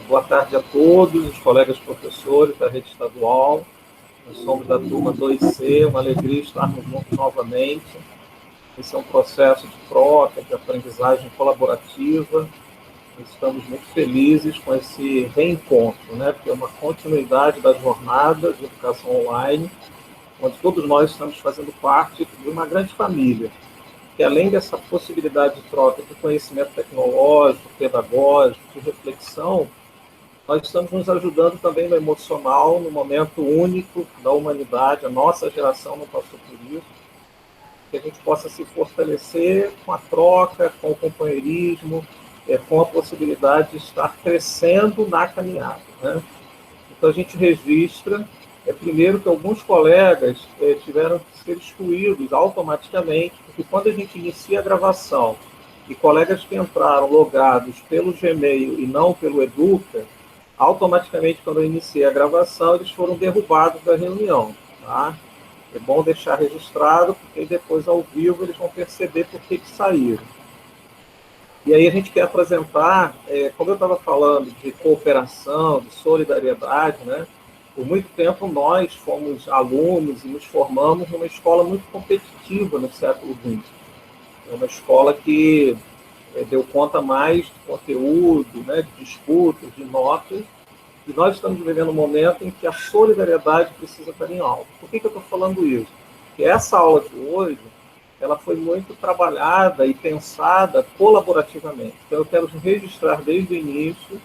Boa tarde a todos, os colegas professores da rede estadual. Nós somos da turma 2C, uma alegria estarmos juntos novamente. Esse é um processo de troca, de aprendizagem colaborativa. Estamos muito felizes com esse reencontro, né? Porque é uma continuidade da jornada de educação online, onde todos nós estamos fazendo parte de uma grande família, que além dessa possibilidade de troca de conhecimento tecnológico, pedagógico, de reflexão, nós estamos nos ajudando também no emocional, no momento único da humanidade. A nossa geração não passou por isso. Que a gente possa se fortalecer com a troca, com o companheirismo, com a possibilidade de estar crescendo na caminhada, né? Então, a gente registra, primeiro, que alguns colegas tiveram que ser excluídos automaticamente, porque quando a gente inicia a gravação e colegas que entraram logados pelo Gmail e não pelo Educa, automaticamente, quando eu iniciei a gravação, eles foram derrubados da reunião. Tá? É bom deixar registrado, porque depois, ao vivo, eles vão perceber por que saíram. E aí a gente quer apresentar, como eu estava falando, de cooperação, de solidariedade, né? Por muito tempo nós fomos alunos e nos formamos numa escola muito competitiva no século XX. É uma escola que deu conta mais de conteúdo, né, de disputas, de notas, e nós estamos vivendo um momento em que a solidariedade precisa estar em alta. Por que eu estou falando isso? Porque essa aula de hoje, ela foi muito trabalhada e pensada colaborativamente. Então, eu quero registrar desde o início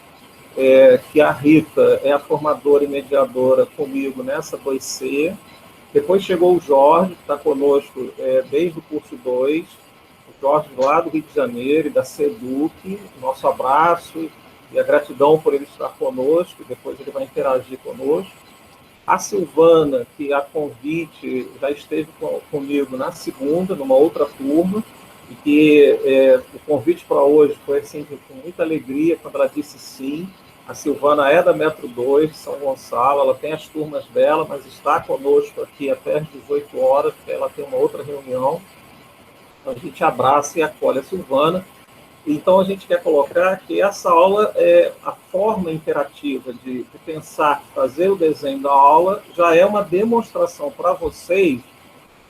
que a Rita é a formadora e mediadora comigo nessa 2C. Depois chegou o Jorge, que está conosco desde o curso 2, o Jorge lá do Rio de Janeiro e da SEDUC. Nosso abraço e a gratidão por ele estar conosco, depois ele vai interagir conosco. A Silvana, que a convite já esteve comigo na segunda, numa outra turma, e que o convite para hoje foi assim, com muita alegria, quando ela disse sim. A Silvana é da Metro 2, de São Gonçalo, ela tem as turmas dela, mas está conosco aqui até às 18 horas, porque ela tem uma outra reunião. Então a gente abraça e acolhe a Silvana. Então, a gente quer colocar que essa aula, a forma interativa de pensar, fazer o desenho da aula, já é uma demonstração para vocês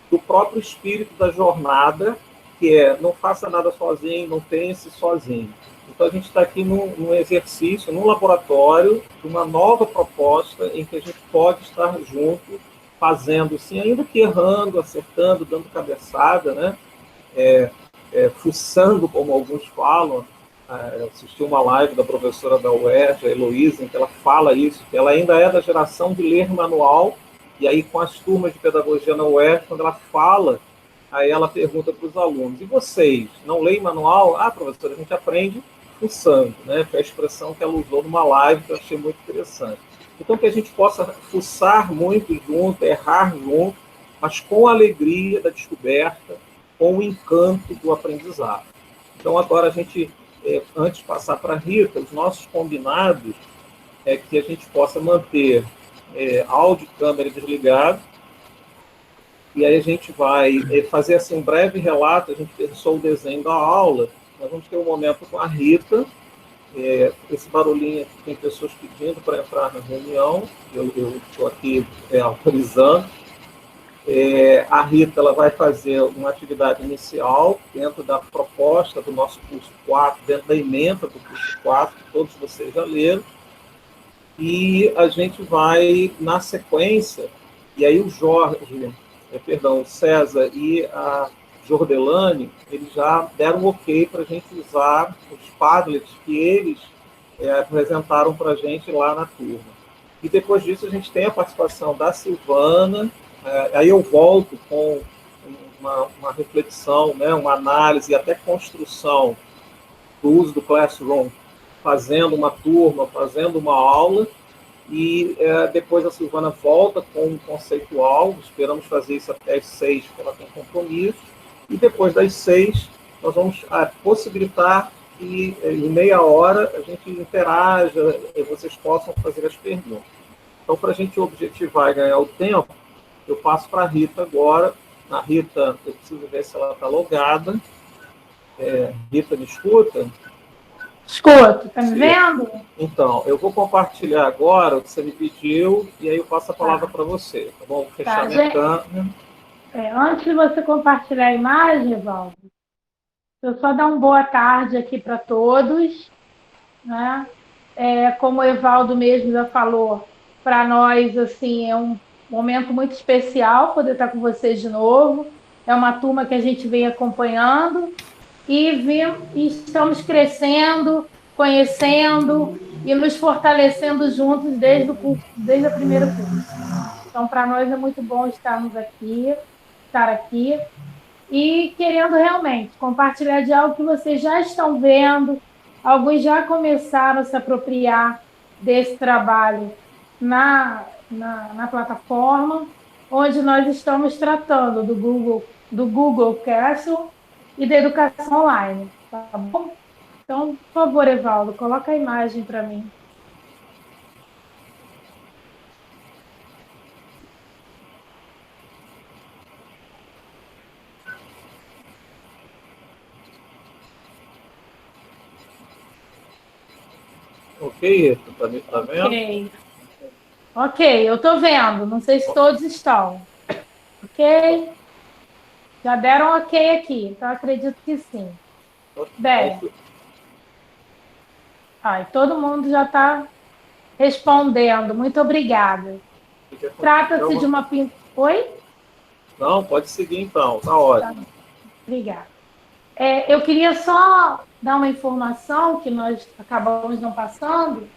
do próprio espírito da jornada, que não faça nada sozinho, não pense sozinho. Então, a gente está aqui num exercício, num laboratório, de uma nova proposta em que a gente pode estar junto, fazendo, sim, ainda que errando, acertando, dando cabeçada, né? Fuçando, como alguns falam. Eu assisti uma live da professora da UERJ, a Heloísa, em que ela fala isso, que ela ainda é da geração de ler manual, e aí com as turmas de pedagogia na UERJ, quando ela fala, aí ela pergunta para os alunos, e vocês, não leem manual? Ah, professora, a gente aprende fuçando, né? Foi a expressão que ela usou numa live, que eu achei muito interessante. Então, que a gente possa fuçar muito junto, errar junto, mas com a alegria da descoberta, com o encanto do aprendizado. Então, agora a gente, antes de passar para a Rita, os nossos combinados é que a gente possa manter áudio e câmera desligado, e aí a gente vai fazer assim, um breve relato, a gente pensou o desenho da aula, nós vamos ter um momento com a Rita, esse barulhinho aqui, tem pessoas pedindo para entrar na reunião, eu estou aqui autorizando. A Rita ela vai fazer uma atividade inicial dentro da proposta do nosso curso 4, dentro da ementa do curso 4, que todos vocês já leram, e a gente vai, na sequência, e aí o o César e a Jordelane, eles já deram um ok para a gente usar os Padlets que eles apresentaram para a gente lá na turma. E depois disso a gente tem a participação da Silvana, aí eu volto com uma reflexão, né, uma análise e até construção do uso do Classroom, fazendo uma turma, fazendo uma aula, e depois a Silvana volta com um conceitual, esperamos fazer isso até às 6, porque ela tem compromisso, e depois das 6 nós vamos possibilitar que em meia hora a gente interaja e vocês possam fazer as perguntas. Então, para a gente objetivar e ganhar o tempo, eu passo para a Rita agora. A Rita, eu preciso ver se ela está logada. Rita, me escuta? Escuto, tá me vendo? Então, eu vou compartilhar agora o que você me pediu e aí eu passo a palavra para você, tá bom? Vou fechar Tá, minha gente. câmera. Antes de você compartilhar a imagem, Evaldo, eu só dar uma boa tarde aqui para todos, né? Como o Evaldo mesmo já falou, para nós assim é um momento muito especial poder estar com vocês de novo. É uma turma que a gente vem acompanhando e estamos crescendo, conhecendo e nos fortalecendo juntos desde o primeiro curso. Então, para nós é muito bom estar aqui e querendo realmente compartilhar de algo que vocês já estão vendo, alguns já começaram a se apropriar desse trabalho na plataforma, onde nós estamos tratando do Google Classroom e da educação online, tá bom? Então, por favor, Evaldo, coloca a imagem para mim. Ok, tá vendo? Ok. Ok, eu estou vendo. Não sei se todos estão. Ok? Já deram ok aqui, então acredito que sim. Bem, todo mundo já está respondendo. Muito obrigada. Trata-se de uma pintura. Oi? Não, pode seguir então, tá ótimo. Obrigada. Eu queria só dar uma informação que nós acabamos não passando,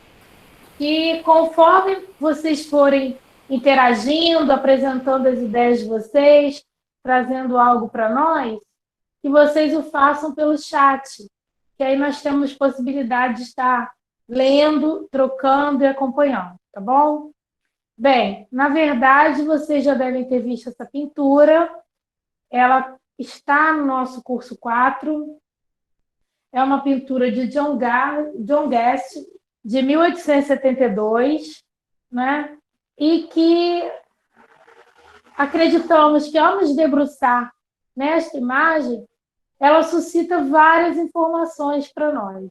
que conforme vocês forem interagindo, apresentando as ideias de vocês, trazendo algo para nós, que vocês o façam pelo chat, que aí nós temos possibilidade de estar lendo, trocando e acompanhando, tá bom? Bem, na verdade, vocês já devem ter visto essa pintura, ela está no nosso curso 4, é uma pintura de John Guest, de 1872, né? E que acreditamos que, ao nos debruçar nesta imagem, ela suscita várias informações para nós.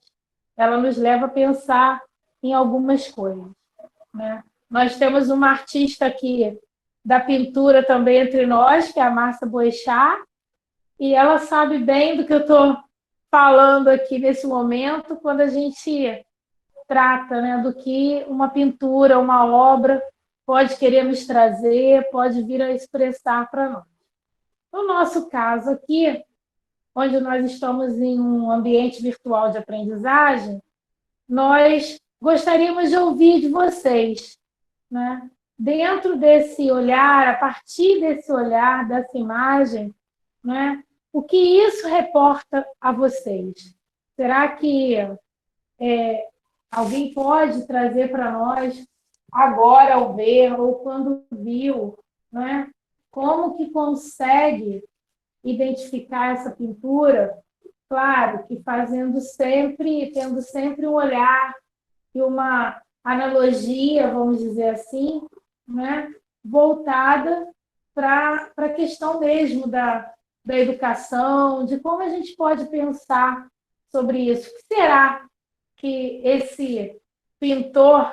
Ela nos leva a pensar em algumas coisas, né? Nós temos uma artista aqui da pintura também entre nós, que é a Márcia Boechat, e ela sabe bem do que eu estou falando aqui nesse momento, quando a gente trata, né, do que uma pintura, uma obra pode querer nos trazer, pode vir a expressar para nós. No nosso caso aqui, onde nós estamos em um ambiente virtual de aprendizagem, nós gostaríamos de ouvir de vocês, né? Dentro desse olhar, a partir desse olhar, dessa imagem, né? O que isso reporta a vocês? Será que alguém pode trazer para nós, agora ao ver, ou quando viu, né? Como que consegue identificar essa pintura? Claro que tendo sempre um olhar e uma analogia, vamos dizer assim, né, voltada para a questão mesmo da educação, de como a gente pode pensar sobre isso. O que será que esse pintor,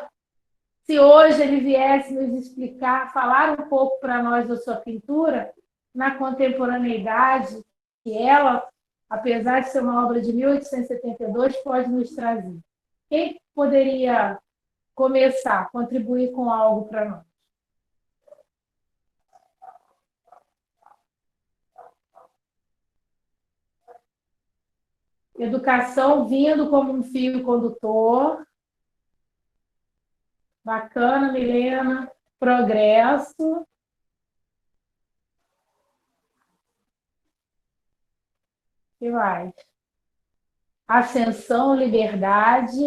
se hoje ele viesse nos explicar, falar um pouco para nós da sua pintura, na contemporaneidade, que ela, apesar de ser uma obra de 1872, pode nos trazer? Quem poderia começar, contribuir com algo para nós? Educação vindo como um fio condutor. Bacana, Milena. Progresso. Que mais? Ascensão, liberdade.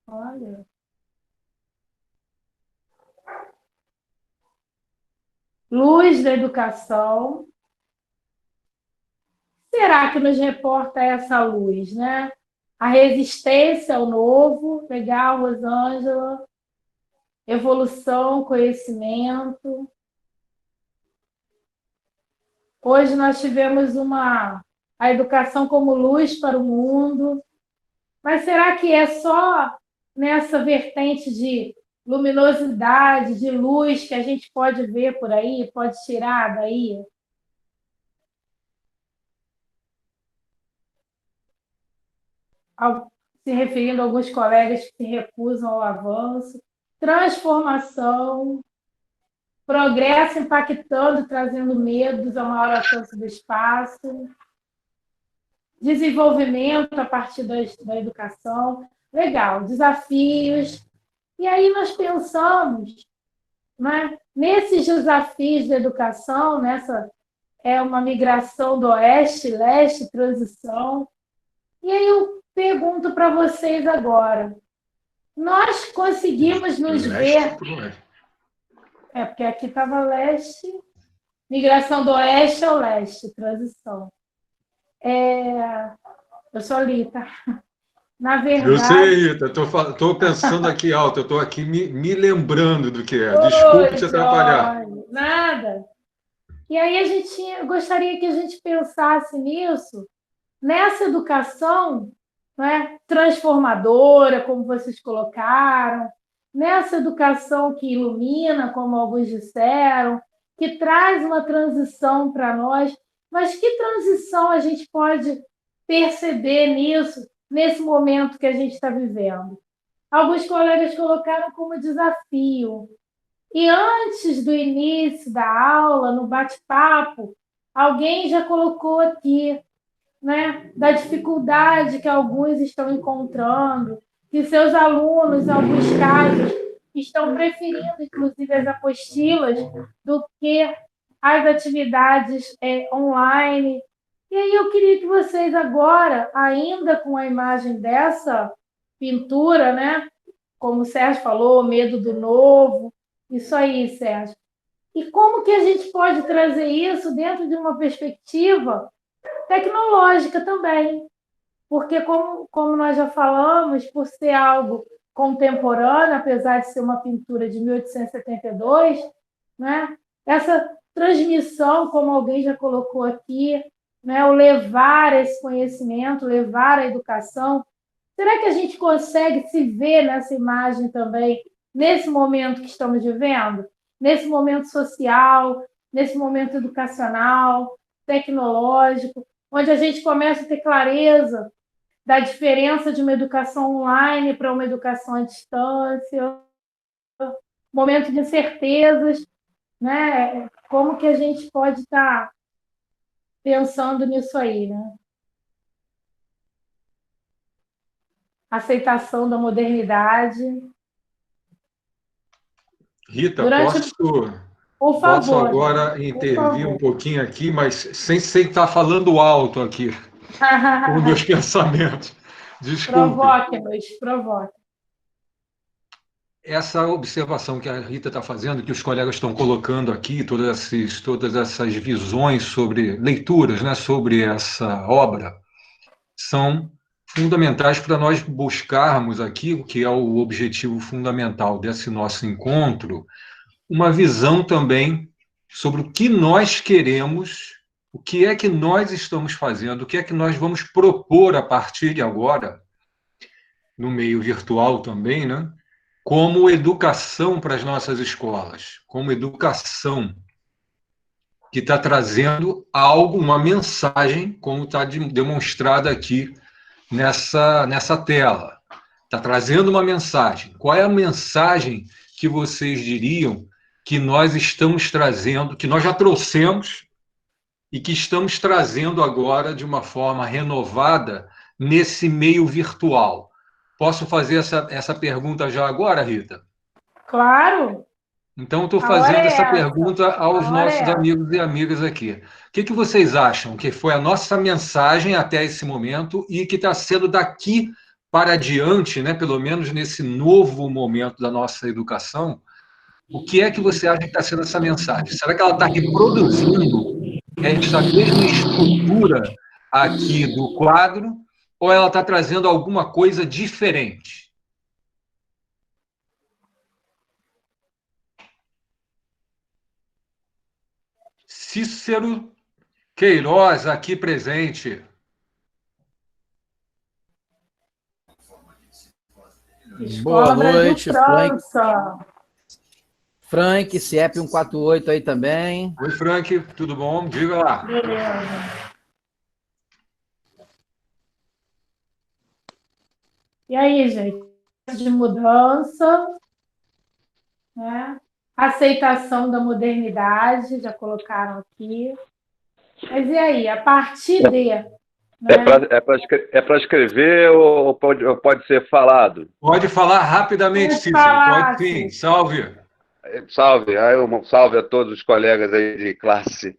Olha. Luz da educação. Será que nos reporta essa luz, né? A resistência ao novo, legal, Rosângela. Evolução, conhecimento. Hoje nós tivemos a educação como luz para o mundo. Mas será que é só nessa vertente de luminosidade, de luz que a gente pode ver por aí, pode tirar daí? Se referindo a alguns colegas que se recusam ao avanço, transformação, progresso impactando, trazendo medos ao maior alcance do espaço, desenvolvimento a partir da educação, legal, desafios. E aí nós pensamos, né, nesses desafios da educação, nessa é uma migração do oeste, leste, transição. E aí eu pergunto para vocês agora, nós conseguimos nos ver... porque aqui estava leste, migração do oeste ao leste, transição. Eu sou Lita. Na verdade... Eu sei, Rita, estou pensando aqui alto, eu estou aqui me lembrando do que é. Desculpe te atrapalhar. Nada. E aí eu gostaria que a gente pensasse nisso, nessa educação, né, transformadora, como vocês colocaram, nessa educação que ilumina, como alguns disseram, que traz uma transição para nós, mas que transição a gente pode perceber nisso, nesse momento que a gente está vivendo? Alguns colegas colocaram como desafio. E antes do início da aula, no bate-papo, alguém já colocou aqui, né, da dificuldade que alguns estão encontrando, que seus alunos, em alguns casos, estão preferindo, inclusive, as apostilas do que as atividades online. E aí eu queria que vocês agora, ainda com a imagem dessa pintura, né, como o Sérgio falou, medo do novo, isso aí, Sérgio. E como que a gente pode trazer isso dentro de uma perspectiva tecnológica também? Porque, como nós já falamos, por ser algo contemporâneo, apesar de ser uma pintura de 1872, né? Essa transmissão, como alguém já colocou aqui, né? O levar esse conhecimento, levar a educação. Será que a gente consegue se ver nessa imagem também, nesse momento que estamos vivendo? Nesse momento social, nesse momento educacional, tecnológico, onde a gente começa a ter clareza da diferença de uma educação online para uma educação à distância, momento de incertezas, né? Como que a gente pode estar pensando nisso aí, né? Aceitação da modernidade. Rita, Durante... Por posso favor, agora por intervir um favor. pouquinho aqui, mas sem estar falando alto aqui, com os meus pensamentos. Desculpe. Provoque-nos, provoque. Essa observação que a Rita está fazendo, que os colegas estão colocando aqui, todas essas visões sobre leituras, né, sobre essa obra, são fundamentais para nós buscarmos aqui, o que é o objetivo fundamental desse nosso encontro, uma visão também sobre o que nós queremos, o que é que nós estamos fazendo, o que é que nós vamos propor a partir de agora, no meio virtual também, né? Como educação para as nossas escolas, como educação que está trazendo algo, uma mensagem, como está demonstrada aqui nessa tela. Está trazendo uma mensagem. Qual é a mensagem que vocês diriam que nós estamos trazendo, que nós já trouxemos e que estamos trazendo agora de uma forma renovada nesse meio virtual? Posso fazer essa pergunta já agora, Rita? Claro. Então, estou A hora fazendo é essa essa. pergunta aos A hora é nossos essa. amigos e amigas aqui. O que vocês acham que foi a nossa mensagem até esse momento e que está sendo daqui para adiante, né, pelo menos nesse novo momento da nossa educação, o que é que você acha que está sendo essa mensagem? Será que ela está reproduzindo essa mesma estrutura aqui do quadro ou ela está trazendo alguma coisa diferente? Cícero Queiroz, aqui presente. Escola Boa Brasil noite, Frank. França. Frank, CIEP 148 aí também. Oi, Frank, tudo bom? Diga lá. Beleza. E aí, gente? De mudança, né? Aceitação da modernidade, já colocaram aqui. Mas e aí, a partir de... Né? É para escrever ou pode ser falado? Pode falar rapidamente, Pode Cícero. falar, Pode sim. Cícero. Salve. Salve, salve a todos os colegas aí de classe.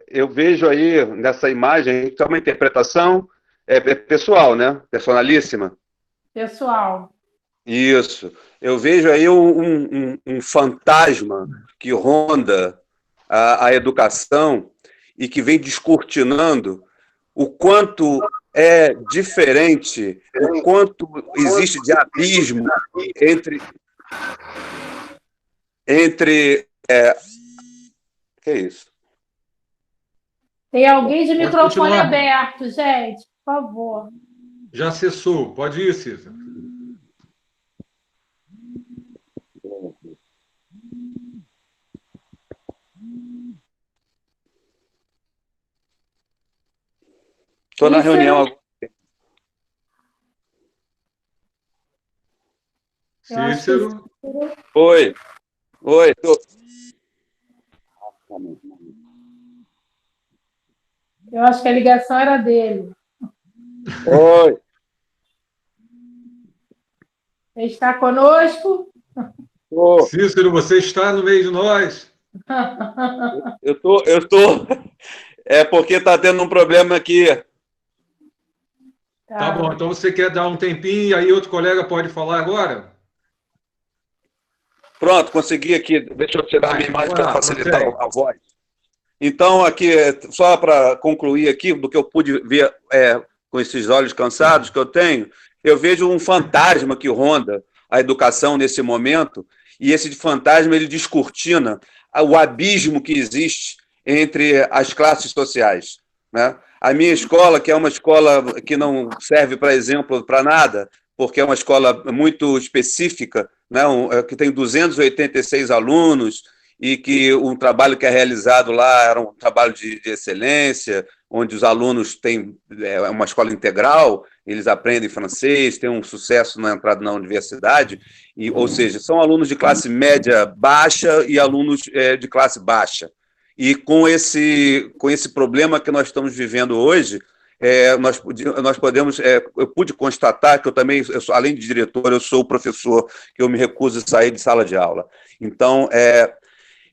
Eu vejo aí nessa imagem que é uma interpretação pessoal, né? Personalíssima. Pessoal. Isso. Eu vejo aí um fantasma que ronda a educação e que vem descortinando o quanto é diferente, o quanto existe de abismo entre que é isso? Tem alguém de Pode microfone continuar. aberto, gente, por favor. Já cessou. Pode ir, Cícero. Estou na reunião agora. Cícero. Oi. Eu acho que a ligação era dele. Oi. Ele está conosco? Cícero, você está no meio de nós. Eu tô. É porque está tendo um problema aqui. Tá bom, então você quer dar um tempinho e aí outro colega pode falar agora? Pronto, consegui aqui. Deixa eu tirar a minha imagem para facilitar a voz. Então, aqui, só para concluir aqui, do que eu pude ver com esses olhos cansados que eu tenho, eu vejo um fantasma que ronda a educação nesse momento, e esse fantasma ele descortina o abismo que existe entre as classes sociais, né? A minha escola, que é uma escola que não serve para exemplo para nada, porque é uma escola muito específica, né? Que tem 286 alunos, e que um trabalho que é realizado lá era um trabalho de excelência, onde os alunos têm uma escola integral, eles aprendem francês, têm um sucesso na entrada na universidade, ou seja, são alunos de classe média baixa e alunos de classe baixa. E com esse problema que nós estamos vivendo hoje, nós podemos... eu pude constatar que eu também, além de diretor, eu sou professor, que eu me recuso a sair de sala de aula. Então,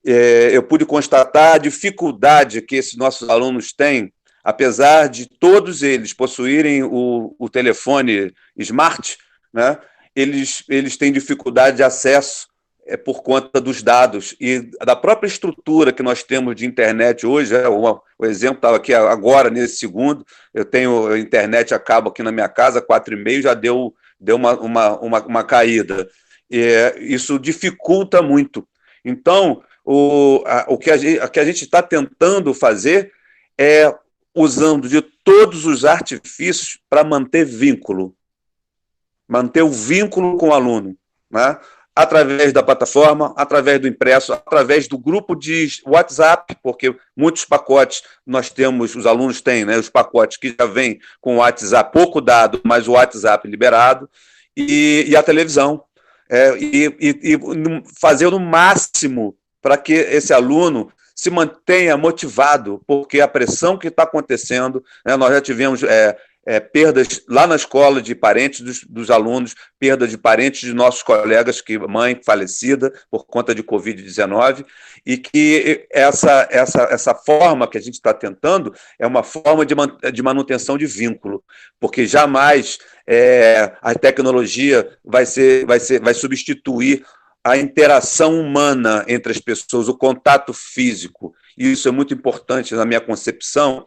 eu pude constatar a dificuldade que esses nossos alunos têm, apesar de todos eles possuírem o telefone smart, né? Eles têm dificuldade de acesso por conta dos dados e da própria estrutura que nós temos de internet hoje. O exemplo estava aqui agora, nesse segundo, eu tenho internet a cabo aqui na minha casa, 4,5, já deu uma caída. Isso dificulta muito. Então, o que a gente está tentando fazer é usando de todos os artifícios para manter o vínculo com o aluno, né? Através da plataforma, através do impresso, através do grupo de WhatsApp, porque muitos pacotes nós temos, os alunos têm, né, os pacotes que já vêm com o WhatsApp, pouco dado, mas o WhatsApp liberado, e a televisão. E fazer no máximo para que esse aluno se mantenha motivado, porque a pressão que está acontecendo, né, nós já tivemos perdas lá na escola de parentes dos alunos, perda de parentes de nossos colegas, mãe falecida por conta de Covid-19, e que essa forma que a gente está tentando é uma forma de manutenção de vínculo, porque jamais a tecnologia vai substituir a interação humana entre as pessoas, o contato físico. E isso é muito importante na minha concepção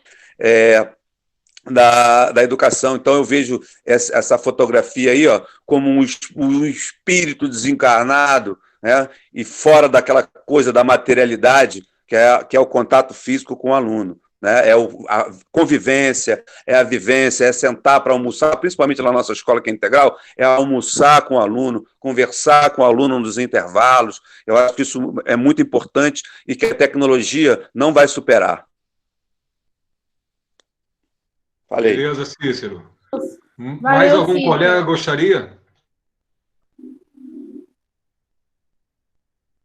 da educação. Então, eu vejo essa fotografia aí, ó, como um espírito desencarnado, né, e fora daquela coisa da materialidade, que é o contato físico com o aluno. né? A convivência, é a vivência, é sentar para almoçar, principalmente na nossa escola que é integral, é almoçar com o aluno, conversar com o aluno nos intervalos. Eu acho que isso é muito importante e que a tecnologia não vai superar. Falei. Beleza, Cícero. Mais Valeu, algum Cícero. colega gostaria?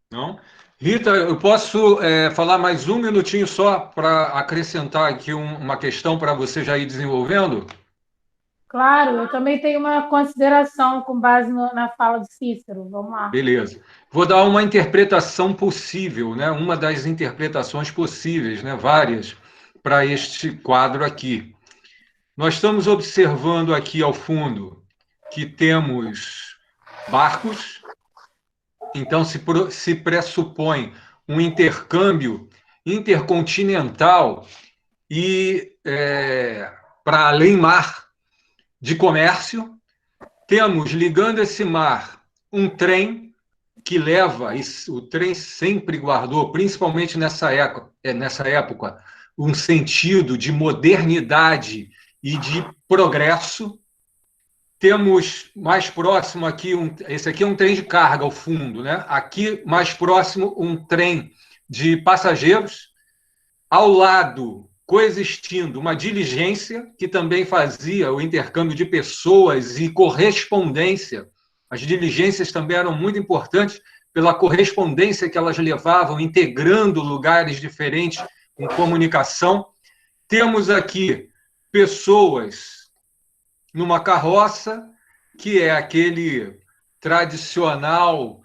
Não? Rita, eu posso falar mais um minutinho só para acrescentar aqui uma questão para você já ir desenvolvendo? Claro, eu também tenho uma consideração com base na fala de Cícero. Vamos lá. Beleza. Vou dar uma interpretação possível, né? Uma das interpretações possíveis, né? Várias, para este quadro aqui. Nós estamos observando aqui ao fundo que temos barcos, então se pressupõe um intercâmbio intercontinental e para além mar de comércio. Temos, ligando esse mar, um trem que leva, o trem sempre guardou, principalmente nessa época, um sentido de modernidade e de progresso. Temos mais próximo aqui, esse aqui é um trem de carga ao fundo, né? Aqui, mais próximo, um trem de passageiros. Ao lado, coexistindo, uma diligência que também fazia o intercâmbio de pessoas e correspondência. As diligências também eram muito importantes pela correspondência que elas levavam, integrando lugares diferentes com comunicação. Temos aqui pessoas numa carroça, que é aquele tradicional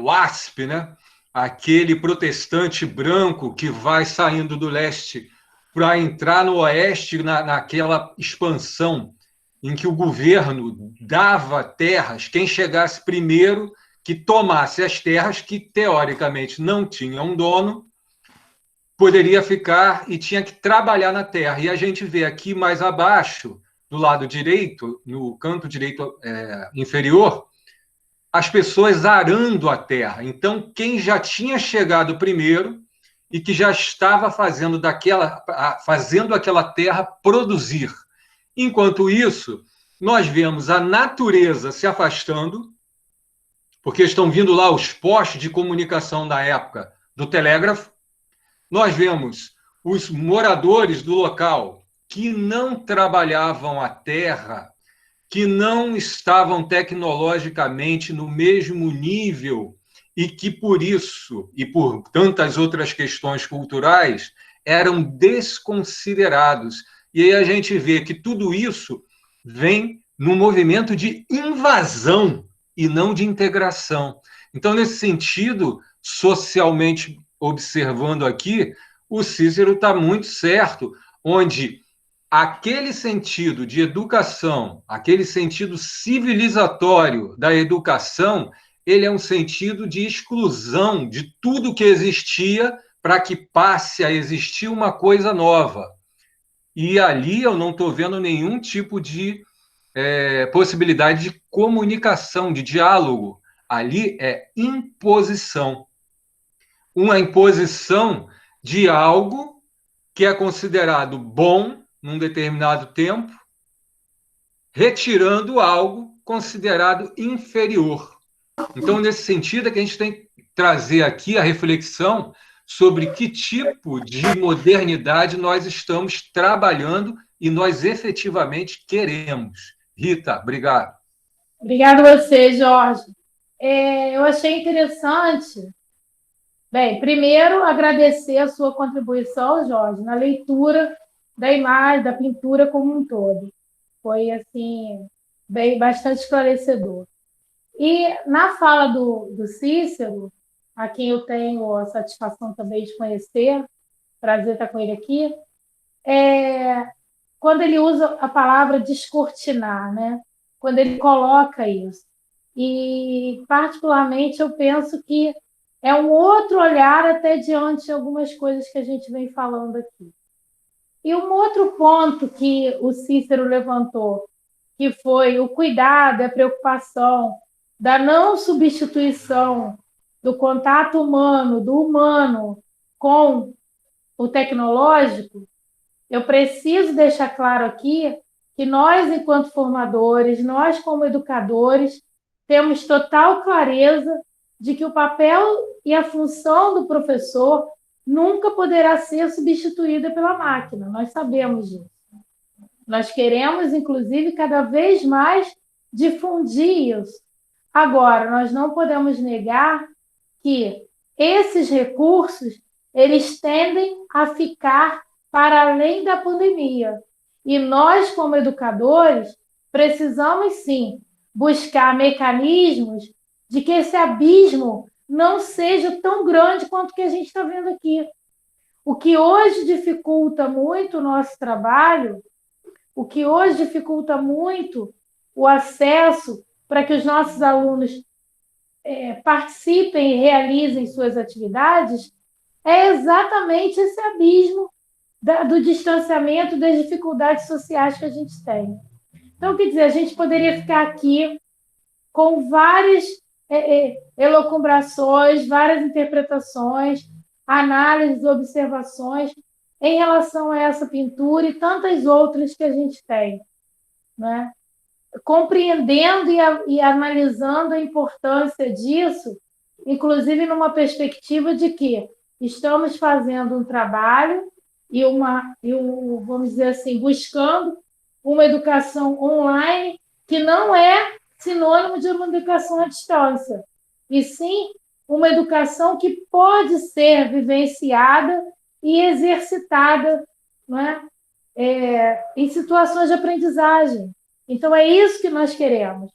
WASP, né? Aquele protestante branco que vai saindo do leste para entrar no oeste, naquela expansão em que o governo dava terras, quem chegasse primeiro, que tomasse as terras que, teoricamente, não tinham dono, poderia ficar e tinha que trabalhar na terra. E a gente vê aqui mais abaixo, do lado direito, no canto direito inferior, as pessoas arando a terra. Então, quem já tinha chegado primeiro e que já estava fazendo aquela terra produzir. Enquanto isso, nós vemos a natureza se afastando, porque estão vindo lá os postes de comunicação da época do telégrafo. Nós vemos os moradores do local que não trabalhavam a terra, que não estavam tecnologicamente no mesmo nível e que, por isso, e por tantas outras questões culturais, eram desconsiderados. E aí a gente vê que tudo isso vem num movimento de invasão e não de integração. Então, nesse sentido, socialmente observando aqui, o Cícero está muito certo, onde aquele sentido de educação, aquele sentido civilizatório da educação, ele é um sentido de exclusão de tudo que existia para que passe a existir uma coisa nova. E ali eu não estou vendo nenhum tipo de possibilidade de comunicação, de diálogo. Ali é imposição. Uma imposição de algo que é considerado bom num determinado tempo, retirando algo considerado inferior. Então, nesse sentido, é que a gente tem que trazer aqui a reflexão sobre que tipo de modernidade nós estamos trabalhando e nós efetivamente queremos. Rita, obrigado. Obrigado a você, Jorge. Eu achei interessante. Bem, primeiro, agradecer a sua contribuição, Jorge, na leitura da imagem, da pintura como um todo. Foi, assim, bastante esclarecedor. E na fala do Cícero, a quem eu tenho a satisfação também de conhecer, prazer estar com ele aqui, quando ele usa a palavra descortinar, né? Quando ele coloca isso. E, particularmente, eu penso que é um outro olhar até diante de algumas coisas que a gente vem falando aqui. E um outro ponto que o Cícero levantou, que foi o cuidado, a preocupação da não substituição do contato humano, do humano com o tecnológico, eu preciso deixar claro aqui que nós, enquanto formadores, nós, como educadores, temos total clareza de que o papel e a função do professor nunca poderá ser substituída pela máquina. Nós sabemos disso. Nós queremos, inclusive, cada vez mais difundir isso. Agora, nós não podemos negar que esses recursos, eles tendem a ficar para além da pandemia. E nós, como educadores, precisamos, sim, buscar mecanismos de que esse abismo não seja tão grande quanto o que a gente está vendo aqui. O que hoje dificulta muito o nosso trabalho, o que hoje dificulta muito o acesso para que os nossos alunos participem e realizem suas atividades, é exatamente esse abismo do distanciamento, das dificuldades sociais que a gente tem. Então, quer dizer, a gente poderia ficar aqui com várias elucubrações, várias interpretações, análises, observações em relação a essa pintura e tantas outras que a gente tem, né? Compreendendo e analisando a importância disso, inclusive numa perspectiva de que estamos fazendo um trabalho vamos dizer assim, buscando uma educação online que não é sinônimo de uma educação à distância, e sim uma educação que pode ser vivenciada e exercitada, não é? Em situações de aprendizagem. Então, é isso que nós queremos,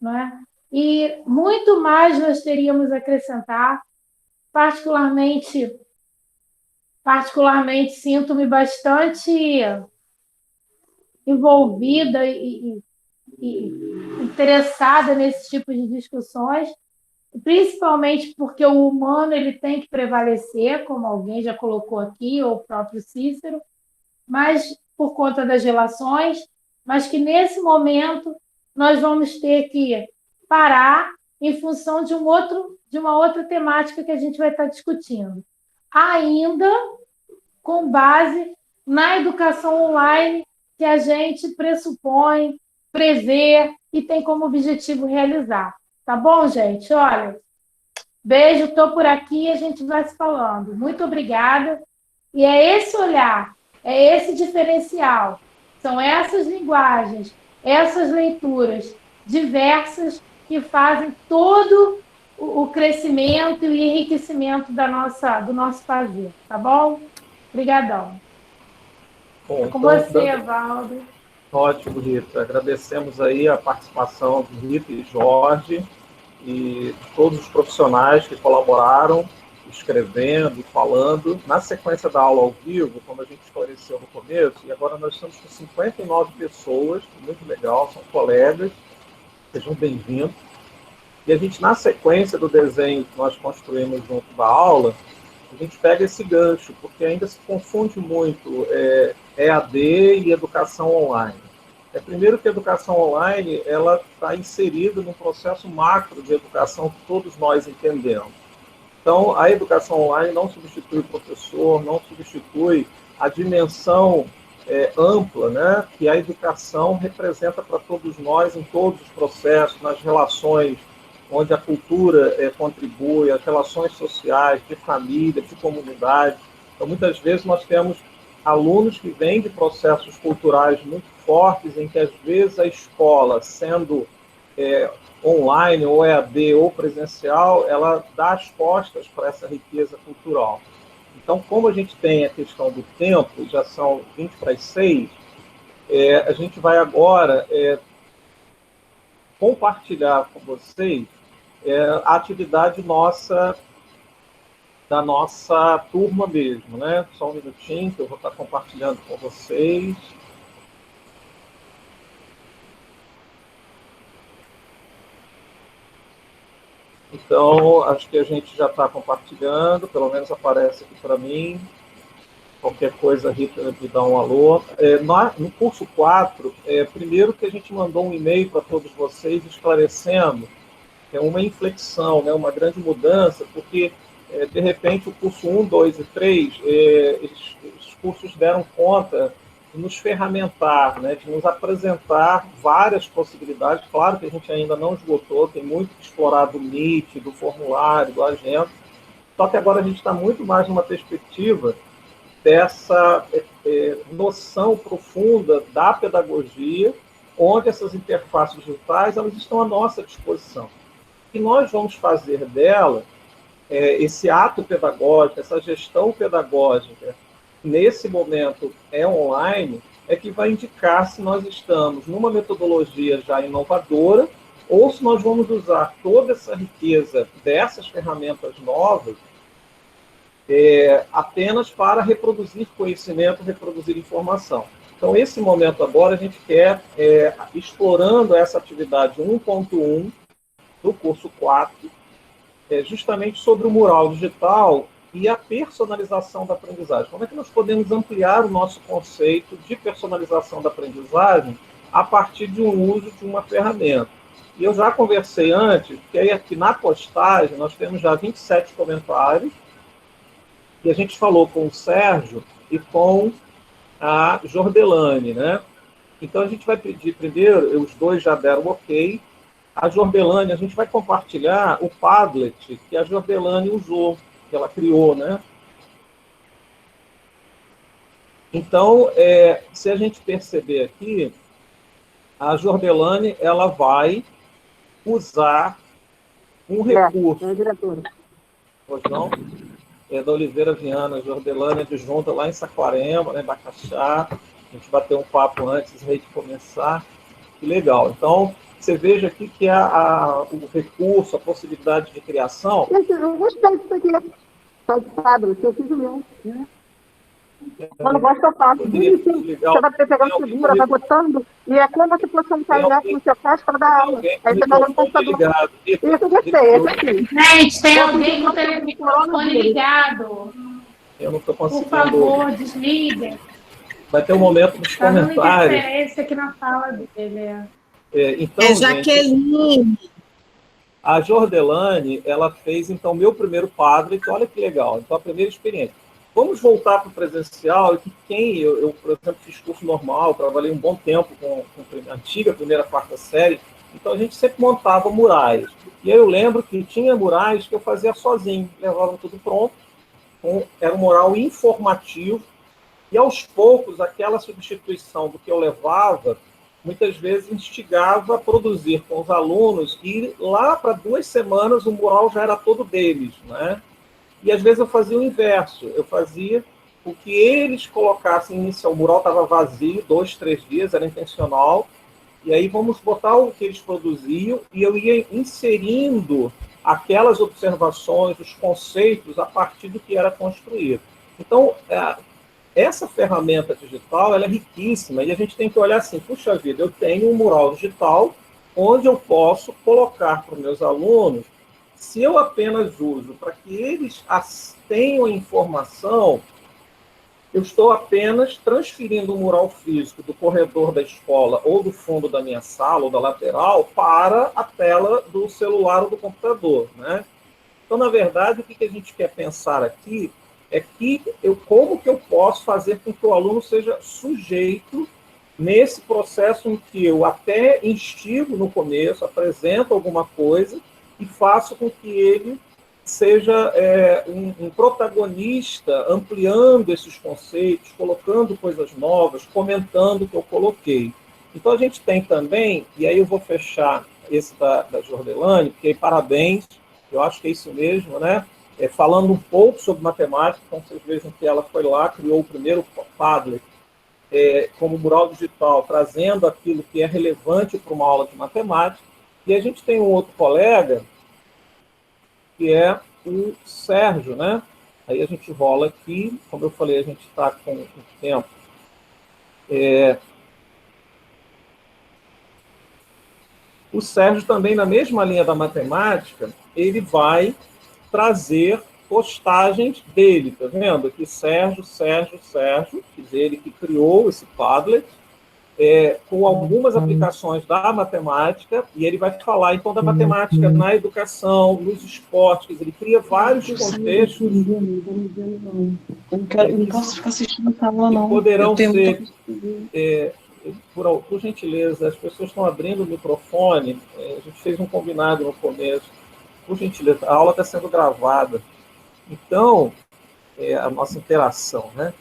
não é? E muito mais nós teríamos a acrescentar, particularmente sinto-me bastante envolvida e interessada nesse tipo de discussões, principalmente porque o humano ele tem que prevalecer, como alguém já colocou aqui, ou o próprio Cícero, mas por conta das relações, mas que nesse momento nós vamos ter que parar em função de uma outra temática que a gente vai estar discutindo, ainda com base na educação online que a gente pressupõe, prevê e tem como objetivo realizar. Tá bom, gente? Olha, beijo, estou por aqui e a gente vai se falando. Muito obrigada. E é esse olhar, é esse diferencial, são essas linguagens, essas leituras diversas que fazem todo o crescimento e o enriquecimento do nosso fazer, tá bom? Obrigadão. Bom, é com você, Evaldo. Ótimo, Rita. Agradecemos aí a participação de Rita e Jorge e de todos os profissionais que colaboraram, escrevendo, falando. Na sequência da aula ao vivo, como a gente esclareceu no começo, e agora nós estamos com 59 pessoas, muito legal, são colegas, sejam bem-vindos. E a gente, na sequência do desenho que nós construímos junto da aula, a gente pega esse gancho, porque ainda se confunde muito EAD e educação online. Primeiro que a educação online ela está inserida num processo macro de educação que todos nós entendemos. Então, a educação online não substitui o professor, não substitui a dimensão ampla, né, que a educação representa para todos nós em todos os processos, nas relações onde a cultura contribui, as relações sociais, de família, de comunidade. Então, muitas vezes nós temos alunos que vêm de processos culturais muito fortes, em que às vezes a escola, sendo online, ou EAD, ou presencial, ela dá as costas para essa riqueza cultural. Então, como a gente tem a questão do tempo, já são 20 para as 6, a gente vai agora compartilhar com vocês a atividade da nossa turma mesmo, né? Só um minutinho que eu vou estar compartilhando com vocês. Então, acho que a gente já está compartilhando, pelo menos aparece aqui para mim. Qualquer coisa, Rita, me dá um alô. No curso 4, primeiro que a gente mandou um e-mail para todos vocês esclarecendo uma inflexão, né, uma grande mudança, porque de repente, o curso 1, 2 e 3, esses cursos deram conta de nos ferramentar, né, de nos apresentar várias possibilidades. Claro que a gente ainda não esgotou, tem muito que explorar do Meet, do formulário, do agenda, só que agora a gente está muito mais numa perspectiva dessa noção profunda da pedagogia, onde essas interfaces digitais elas estão à nossa disposição. E nós vamos fazer dela esse ato pedagógico, essa gestão pedagógica, nesse momento online, é que vai indicar se nós estamos numa metodologia já inovadora ou se nós vamos usar toda essa riqueza dessas ferramentas novas apenas para reproduzir conhecimento, reproduzir informação. Então, esse momento agora, a gente quer, explorando essa atividade 1.1 do curso 4, justamente sobre o mural digital e a personalização da aprendizagem. Como é que nós podemos ampliar o nosso conceito de personalização da aprendizagem a partir de um uso de uma ferramenta? E eu já conversei antes, que aí aqui na postagem nós temos já 27 comentários, e a gente falou com o Sérgio e com a Jordelane, né? Então a gente vai pedir primeiro, os dois já deram ok, a Jordelane, a gente vai compartilhar o Padlet que a Jordelane usou, que ela criou, né? Então, se a gente perceber aqui, a Jordelane, ela vai usar um recurso. É a diretora. Pois não? Da Oliveira Viana, Jordelane, adjunta lá em Saquarema, né, Bacaxá. A gente bateu um papo antes de começar. Que legal. Então, você veja aqui que o recurso, a possibilidade de criação... Eu gostei disso aqui. Só de Pablo, eu fiz o meu. Né? Quando gosta, eu faço. Você vai pegando figura, vai botando, e é como se fosse um PDF no seu faz para dar aula. Aí você vai no computador. Isso eu gostei, esse aqui. Gente, tem alguém com o telefone ligado. Eu não estou conseguindo... Por favor, desliga. Vai ter um momento dos comentários. Está dando interferência aqui na fala dele. Então, Jaqueline. Gente, a Jordelane, ela fez, então, meu primeiro Padlet. Olha que legal. Então, a primeira experiência. Vamos voltar para o presencial, que eu, por exemplo, fiz curso normal, trabalhei um bom tempo com a antiga primeira, quarta série, então a gente sempre montava murais. E aí eu lembro que tinha murais que eu fazia sozinho, levava tudo pronto, era um mural informativo, e aos poucos aquela substituição do que eu levava, muitas vezes instigava a produzir com os alunos, e lá para 2 semanas o mural já era todo deles, né? E às vezes eu fazia o inverso, eu fazia o que eles colocassem inicial, o mural estava vazio, 2, 3 dias, era intencional, e aí vamos botar o que eles produziam, e eu ia inserindo aquelas observações, os conceitos, a partir do que era construído. Então, essa ferramenta digital, ela é riquíssima, e a gente tem que olhar assim, puxa vida, eu tenho um mural digital, onde eu posso colocar para os meus alunos. Se eu apenas uso para que eles tenham informação, eu estou apenas transferindo o mural físico do corredor da escola ou do fundo da minha sala ou da lateral para a tela do celular ou do computador, né? Então, na verdade, o que a gente quer pensar aqui é como que eu posso fazer com que o aluno seja sujeito nesse processo em que eu até instigo no começo, apresento alguma coisa, e faço com que ele seja um protagonista, ampliando esses conceitos, colocando coisas novas, comentando o que eu coloquei. Então, a gente tem também, e aí eu vou fechar esse da Jordelane, porque parabéns, eu acho que é isso mesmo, né? Falando um pouco sobre matemática, então vocês vejam que ela foi lá, criou o primeiro Padlet como mural digital, trazendo aquilo que é relevante para uma aula de matemática. E a gente tem um outro colega, que é o Sérgio, né? Aí a gente rola aqui, como eu falei, a gente está com o tempo. O Sérgio também, na mesma linha da matemática, ele vai trazer postagens dele, tá vendo? Aqui Sérgio, que ele que criou esse Padlet, com algumas aplicações da matemática, e ele vai falar, então, da matemática na educação, nos esportes, ele cria vários contextos não posso ficar assistindo a aula, não. que poderão ser, por gentileza, as pessoas estão abrindo o microfone, a gente fez um combinado no começo, por gentileza, a aula está sendo gravada, então, a nossa interação, né?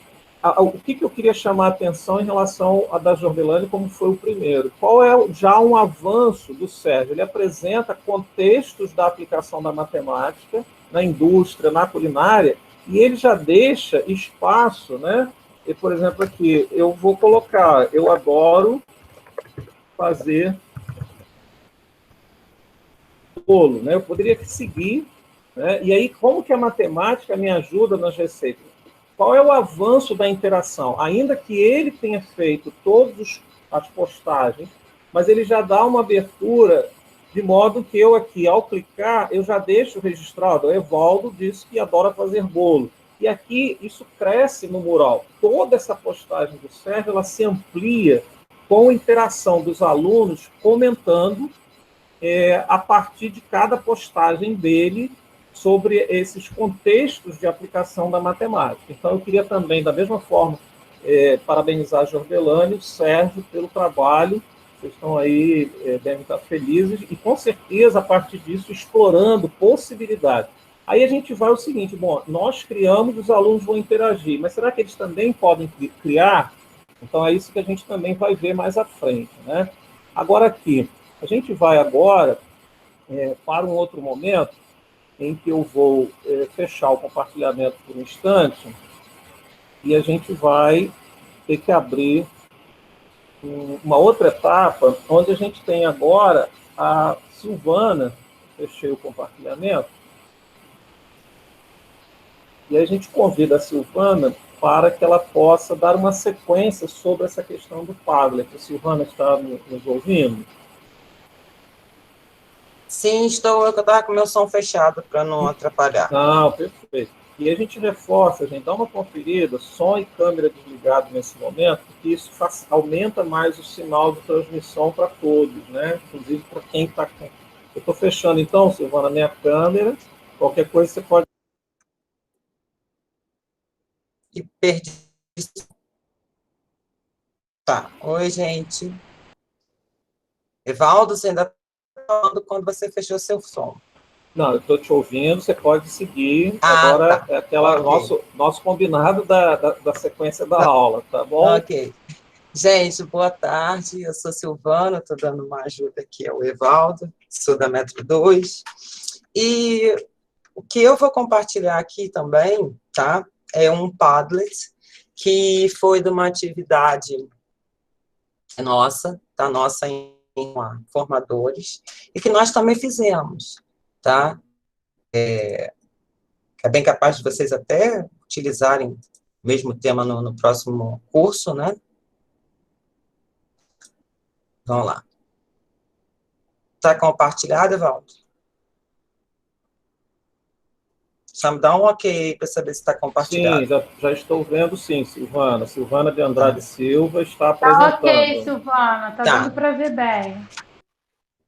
O que eu queria chamar a atenção em relação a da Jordelane, como foi o primeiro? Qual é já um avanço do Sérgio? Ele apresenta contextos da aplicação da matemática na indústria, na culinária, e ele já deixa espaço, né? E, por exemplo, aqui, eu vou colocar, eu adoro fazer bolo, né? Eu poderia seguir, né? E aí, como que a matemática me ajuda nas receitas? Qual é o avanço da interação? Ainda que ele tenha feito todas as postagens, mas ele já dá uma abertura, de modo que eu aqui, ao clicar, eu já deixo registrado. O Evaldo disse que adora fazer bolo. E aqui, isso cresce no mural. Toda essa postagem do Sérgio, ela se amplia com a interação dos alunos comentando a partir de cada postagem dele, sobre esses contextos de aplicação da matemática. Então, eu queria também, da mesma forma, parabenizar a Jordelane e o Sérgio pelo trabalho. Vocês estão aí, devem estar felizes, e com certeza, a partir disso, explorando possibilidades. Aí a gente vai ao seguinte, bom, nós criamos, os alunos vão interagir, mas será que eles também podem criar? Então, é isso que a gente também vai ver mais à frente, né? Agora aqui, a gente vai agora para um outro momento, em que eu vou fechar o compartilhamento por um instante, e a gente vai ter que abrir uma outra etapa, onde a gente tem agora a Silvana, fechei o compartilhamento, e a gente convida a Silvana para que ela possa dar uma sequência sobre essa questão do Padlet. A Silvana está nos ouvindo? Sim, estou. Eu estava com meu som fechado para não atrapalhar. Não, perfeito. E a gente reforça, a gente dá uma conferida, som e câmera desligado nesse momento, porque isso aumenta mais o sinal de transmissão para todos, né? Inclusive para quem está com. Eu estou fechando, então, Silvana, minha câmera. Qualquer coisa você pode. E perdi. Tá. Oi, gente. Evaldo, você ainda está falando quando você fechou seu som. Não, eu estou te ouvindo, você pode seguir. Ah, agora tá. é aquela Okay. nosso combinado da sequência da aula, tá bom? Ok. Gente, boa tarde. Eu sou Silvana, estou dando uma ajuda aqui ao Evaldo, sou da Metro 2. E o que eu vou compartilhar aqui também, tá? É um Padlet que foi de uma atividade nossa, tá? Nossa em formadores, e que nós também fizemos, tá? É bem capaz de vocês até utilizarem o mesmo tema no próximo curso, né? Vamos lá. Está compartilhado, Evaldo? Só me dá um ok para saber se está compartilhado. Sim, já estou vendo, sim, Silvana. Silvana de Andrade Silva está apresentando. Tá ok, Silvana, tá dando para ver bem.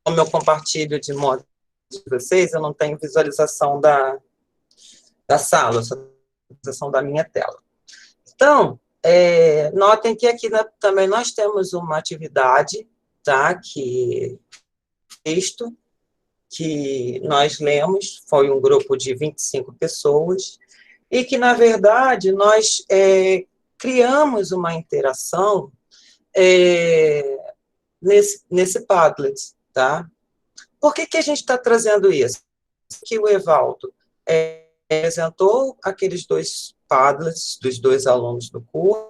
Como eu compartilho de modo de vocês, eu não tenho visualização da sala, só visualização da minha tela. Então, notem que aqui também nós temos uma atividade, tá? Que texto que nós lemos, foi um grupo de 25 pessoas, e que, na verdade, nós criamos uma interação nesse Padlet, tá? Por que a gente está trazendo isso? Que o Evaldo apresentou aqueles 2 Padlets dos 2 alunos do curso,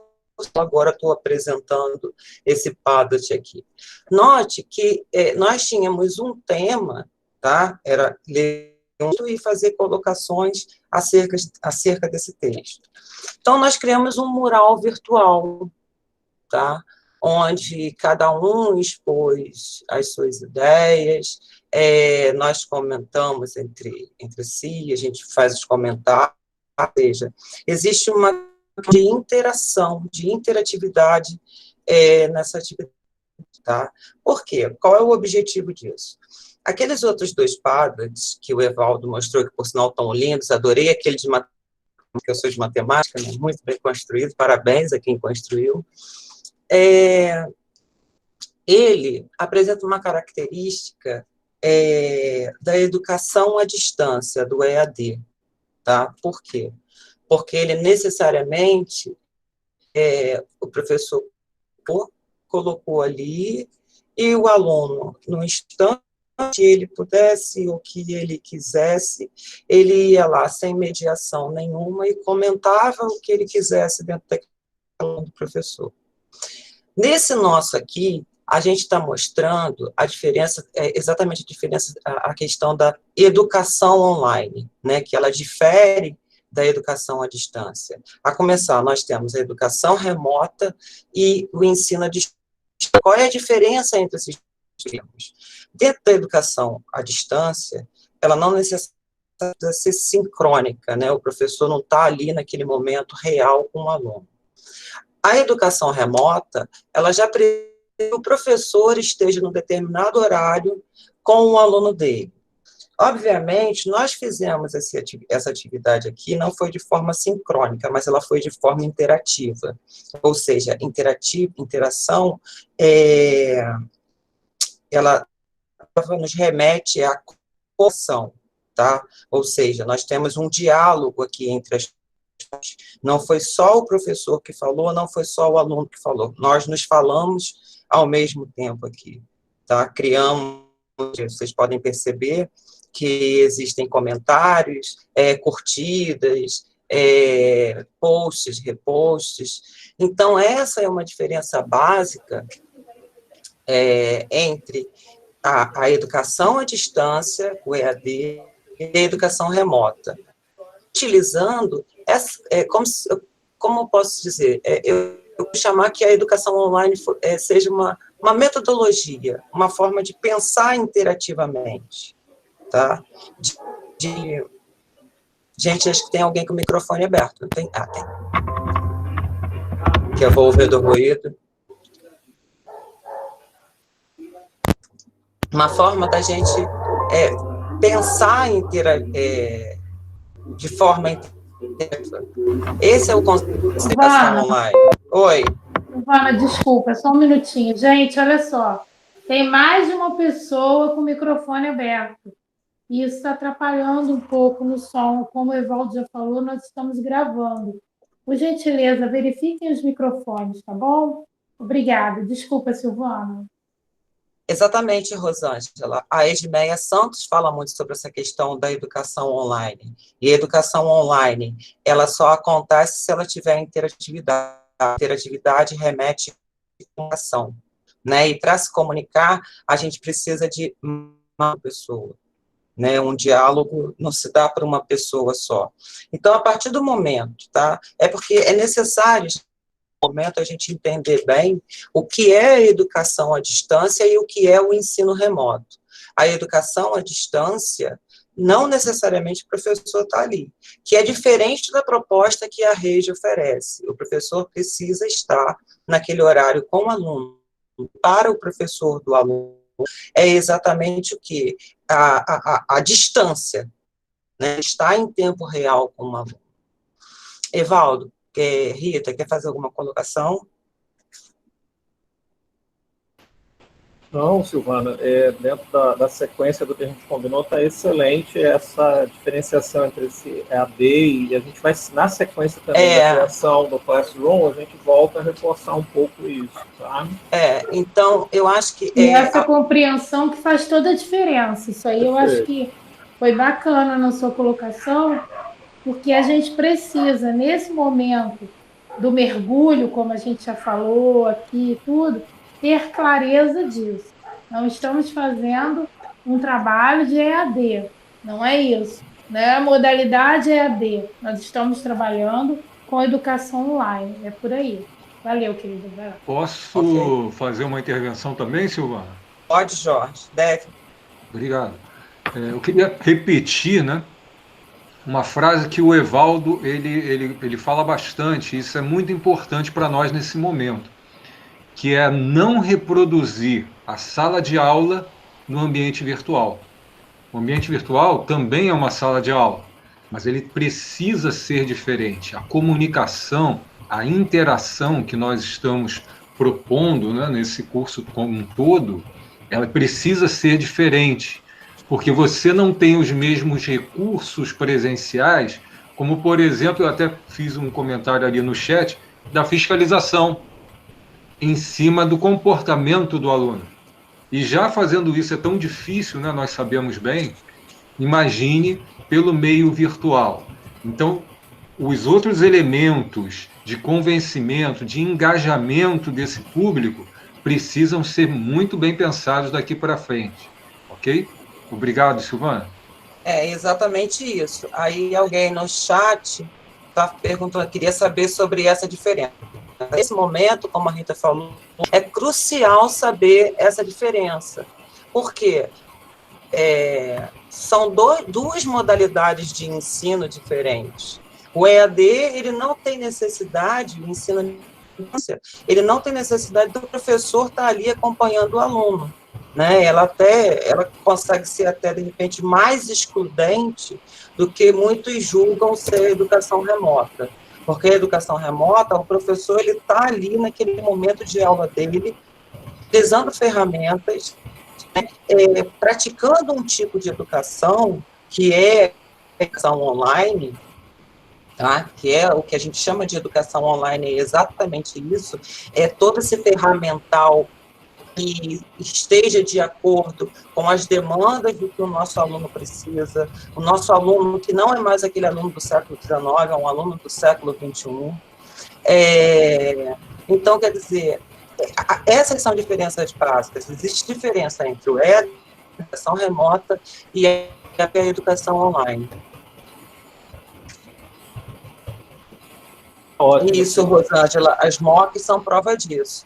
agora estou apresentando esse Padlet aqui. Note que nós tínhamos um tema, tá? Era ler e fazer colocações acerca desse texto. Então, nós criamos um mural virtual, tá? Onde cada um expôs as suas ideias, nós comentamos entre si, a gente faz os comentários, ou seja, existe uma de interação, de interatividade nessa atividade. Tá? Por quê? Qual é o objetivo disso? Aqueles outros 2 Padlets que o Evaldo mostrou, que por sinal estão lindos, adorei aquele de matemática, porque eu sou de matemática, né? Muito bem construído, parabéns a quem construiu. Ele apresenta uma característica da educação à distância, do EAD. Tá? Por quê? Porque ele necessariamente, o professor colocou ali, e o aluno, no instante que ele pudesse, ou que ele quisesse, ele ia lá sem mediação nenhuma e comentava o que ele quisesse dentro daquela do professor. Nesse nosso aqui, a gente está mostrando a diferença, exatamente a diferença, a questão da educação online, né, que ela difere da educação à distância. A começar, nós temos a educação remota e o ensino à distância. Qual é a diferença entre esses termos? Dentro da educação à distância, ela não necessita ser sincrônica, né? O professor não está ali naquele momento real com o aluno. A educação remota, ela já precisa que o professor esteja num determinado horário com o aluno dele. Obviamente, nós fizemos essa atividade aqui, não foi de forma sincrônica, mas ela foi de forma interativa. Ou seja, interação, ela nos remete à coação, tá? Ou seja, nós temos um diálogo aqui entre as pessoas. Não foi só o professor que falou, não foi só o aluno que falou. Nós nos falamos ao mesmo tempo aqui, tá? Criamos, vocês podem perceber, que existem comentários, curtidas, posts, reposts. Então, essa é uma diferença básica entre a educação à distância, o EAD, e a educação remota. Utilizando, como eu posso dizer, eu vou chamar que a educação online seja uma metodologia, uma forma de pensar interativamente. Tá? Gente, acho que tem alguém com o microfone aberto. Não tem? Ah, tem. Que eu vou ouvir do ruído. Uma forma da gente pensar de forma interativa. Esse é o conceito da educação online. Oi. Ivana, desculpa, só um minutinho. Gente, olha só. Tem mais de uma pessoa com o microfone aberto. E isso está atrapalhando um pouco no som. Como o Evaldo já falou, nós estamos gravando. Por gentileza, verifiquem os microfones, tá bom? Obrigada. Desculpa, Silvana. Exatamente, Rosângela. A Edmeia Santos fala muito sobre essa questão da educação online. E a educação online, ela só acontece se ela tiver interatividade. A interatividade remete à comunicação, né? E para se comunicar, a gente precisa de uma pessoa. Né, um diálogo não se dá para uma pessoa só. Então, a partir do momento, tá? É porque é necessário, no momento, a gente entender bem o que é a educação à distância e o que é o ensino remoto. A educação à distância, não necessariamente o professor está ali, que é diferente da proposta que a rede oferece. O professor precisa estar naquele horário com o aluno. Para o professor do aluno, é exatamente o que? A distância, né? Está em tempo real com o aluno. Evaldo, Rita, quer fazer alguma colocação? Não, Silvana, dentro da sequência do que a gente combinou, está excelente essa diferenciação entre esse EAD e a gente vai, na sequência também da criação do Classroom, a gente volta a reforçar um pouco isso, tá? Então, eu acho que... E essa compreensão que faz toda a diferença. Isso aí eu acho que foi bacana na sua colocação, porque a gente precisa, nesse momento do mergulho, como a gente já falou aqui e tudo, ter clareza disso. Não estamos fazendo um trabalho de EAD, não é isso. Né? A modalidade EAD, nós estamos trabalhando com educação online, é por aí. Valeu, querido. Posso fazer uma intervenção também, Silvana? Pode, Jorge. Deve. Obrigado. Eu queria repetir, né, uma frase que o Evaldo ele fala bastante, isso é muito importante para nós nesse momento, que é não reproduzir a sala de aula no ambiente virtual. O ambiente virtual também é uma sala de aula, mas ele precisa ser diferente. A comunicação, a interação que nós estamos propondo, né, nesse curso como um todo, ela precisa ser diferente, porque você não tem os mesmos recursos presenciais, como, por exemplo, eu até fiz um comentário ali no chat, da fiscalização em cima do comportamento do aluno. E já fazendo isso é tão difícil, né, nós sabemos bem, imagine pelo meio virtual. Então, os outros elementos de convencimento, de engajamento desse público precisam ser muito bem pensados daqui para frente, ok? Obrigado, Silvana. É exatamente isso. Aí alguém no chat está perguntando, queria saber sobre essa diferença. Nesse momento, como a Rita falou, é crucial saber essa diferença. Por quê? São duas modalidades de ensino diferentes. O EAD, ele não tem necessidade, o ensino, ele não tem necessidade do professor estar ali acompanhando o aluno, né? Ela consegue ser até, de repente, mais excludente do que muitos julgam ser a educação remota. Porque a educação remota, o professor ele está ali naquele momento de aula dele, utilizando ferramentas, praticando um tipo de educação que é educação online, tá? Que é o que a gente chama de educação online, é exatamente isso, é todo esse ferramental que esteja de acordo com as demandas do que o nosso aluno precisa, o nosso aluno que não é mais aquele aluno do século XIX, é um aluno do século XXI. Então, quer dizer, essas são diferenças básicas. Existe diferença entre o EAD, a educação remota, e a educação online. Ótimo. Isso, Rosângela, as MOOCs são prova disso.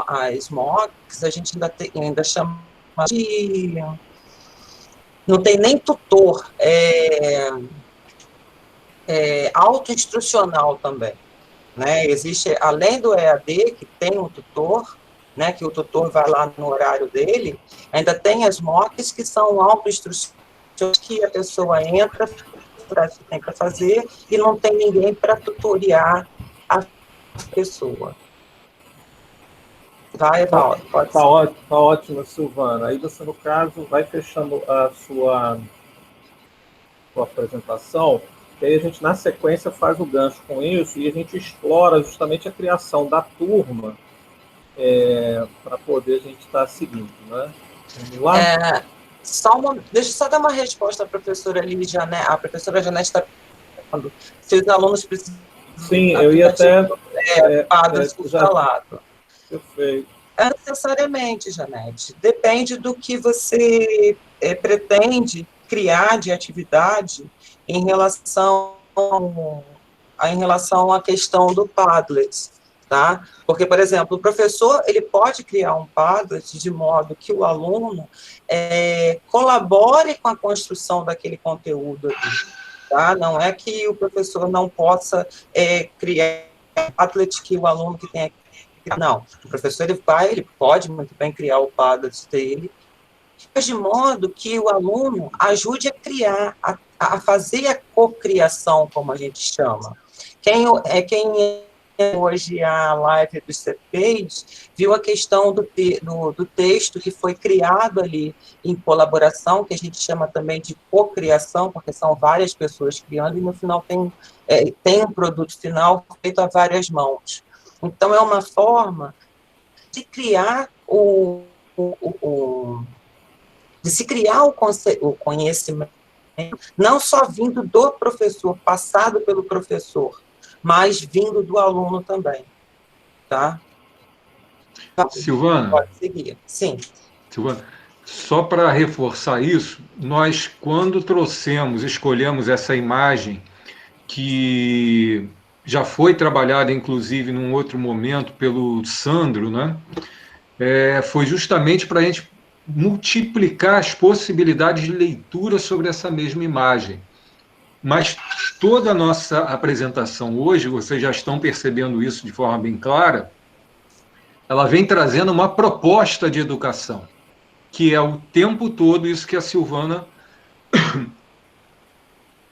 As MOOCs a gente ainda chama de... Não tem nem tutor, autoinstrucional também. Né? Existe, além do EAD, que tem um tutor, né, que o tutor vai lá no horário dele, ainda tem as MOOCs que são autoinstruções, que a pessoa entra, que tem para fazer, e não tem ninguém para tutoriar a pessoa. Vai, Evaldo, pode ser. Tá ótimo, Silvana. Aí você, no caso, vai fechando a sua apresentação, e aí a gente, na sequência, faz o gancho com isso, e a gente explora justamente a criação da turma para poder a gente estar seguindo, né? Vamos lá? Deixa eu só dar uma resposta à professora Lígia, né? A professora Janete está perguntando se os alunos precisam... Sim, eu ia até... instalado. Perfeito. Necessariamente, Janete. Depende do que você pretende criar de atividade em relação à questão do Padlet. Tá? Porque, por exemplo, o professor ele pode criar um Padlet de modo que o aluno colabore com a construção daquele conteúdo ali, tá? Não é que o professor não possa criar um Padlet que o aluno que tenha que criar. Não, o professor ele pode muito bem criar o Padlet dele, mas de modo que o aluno ajude a criar, a fazer a cocriação, como a gente chama. Quem hoje a live dos CPs, viu a questão do texto que foi criado ali em colaboração, que a gente chama também de cocriação, porque são várias pessoas criando, e no final tem um produto final feito a várias mãos. Então, é uma forma de criar de se criar o conhecimento, não só vindo do professor, passado pelo professor, mas vindo do aluno também, tá? Silvana? Pode seguir, sim. Silvana, só para reforçar isso, nós, quando escolhemos essa imagem, que já foi trabalhada, inclusive, num outro momento pelo Sandro, né? Foi justamente para a gente multiplicar as possibilidades de leitura sobre essa mesma imagem. Mas toda a nossa apresentação hoje, vocês já estão percebendo isso de forma bem clara, ela vem trazendo uma proposta de educação, que é o tempo todo isso que a Silvana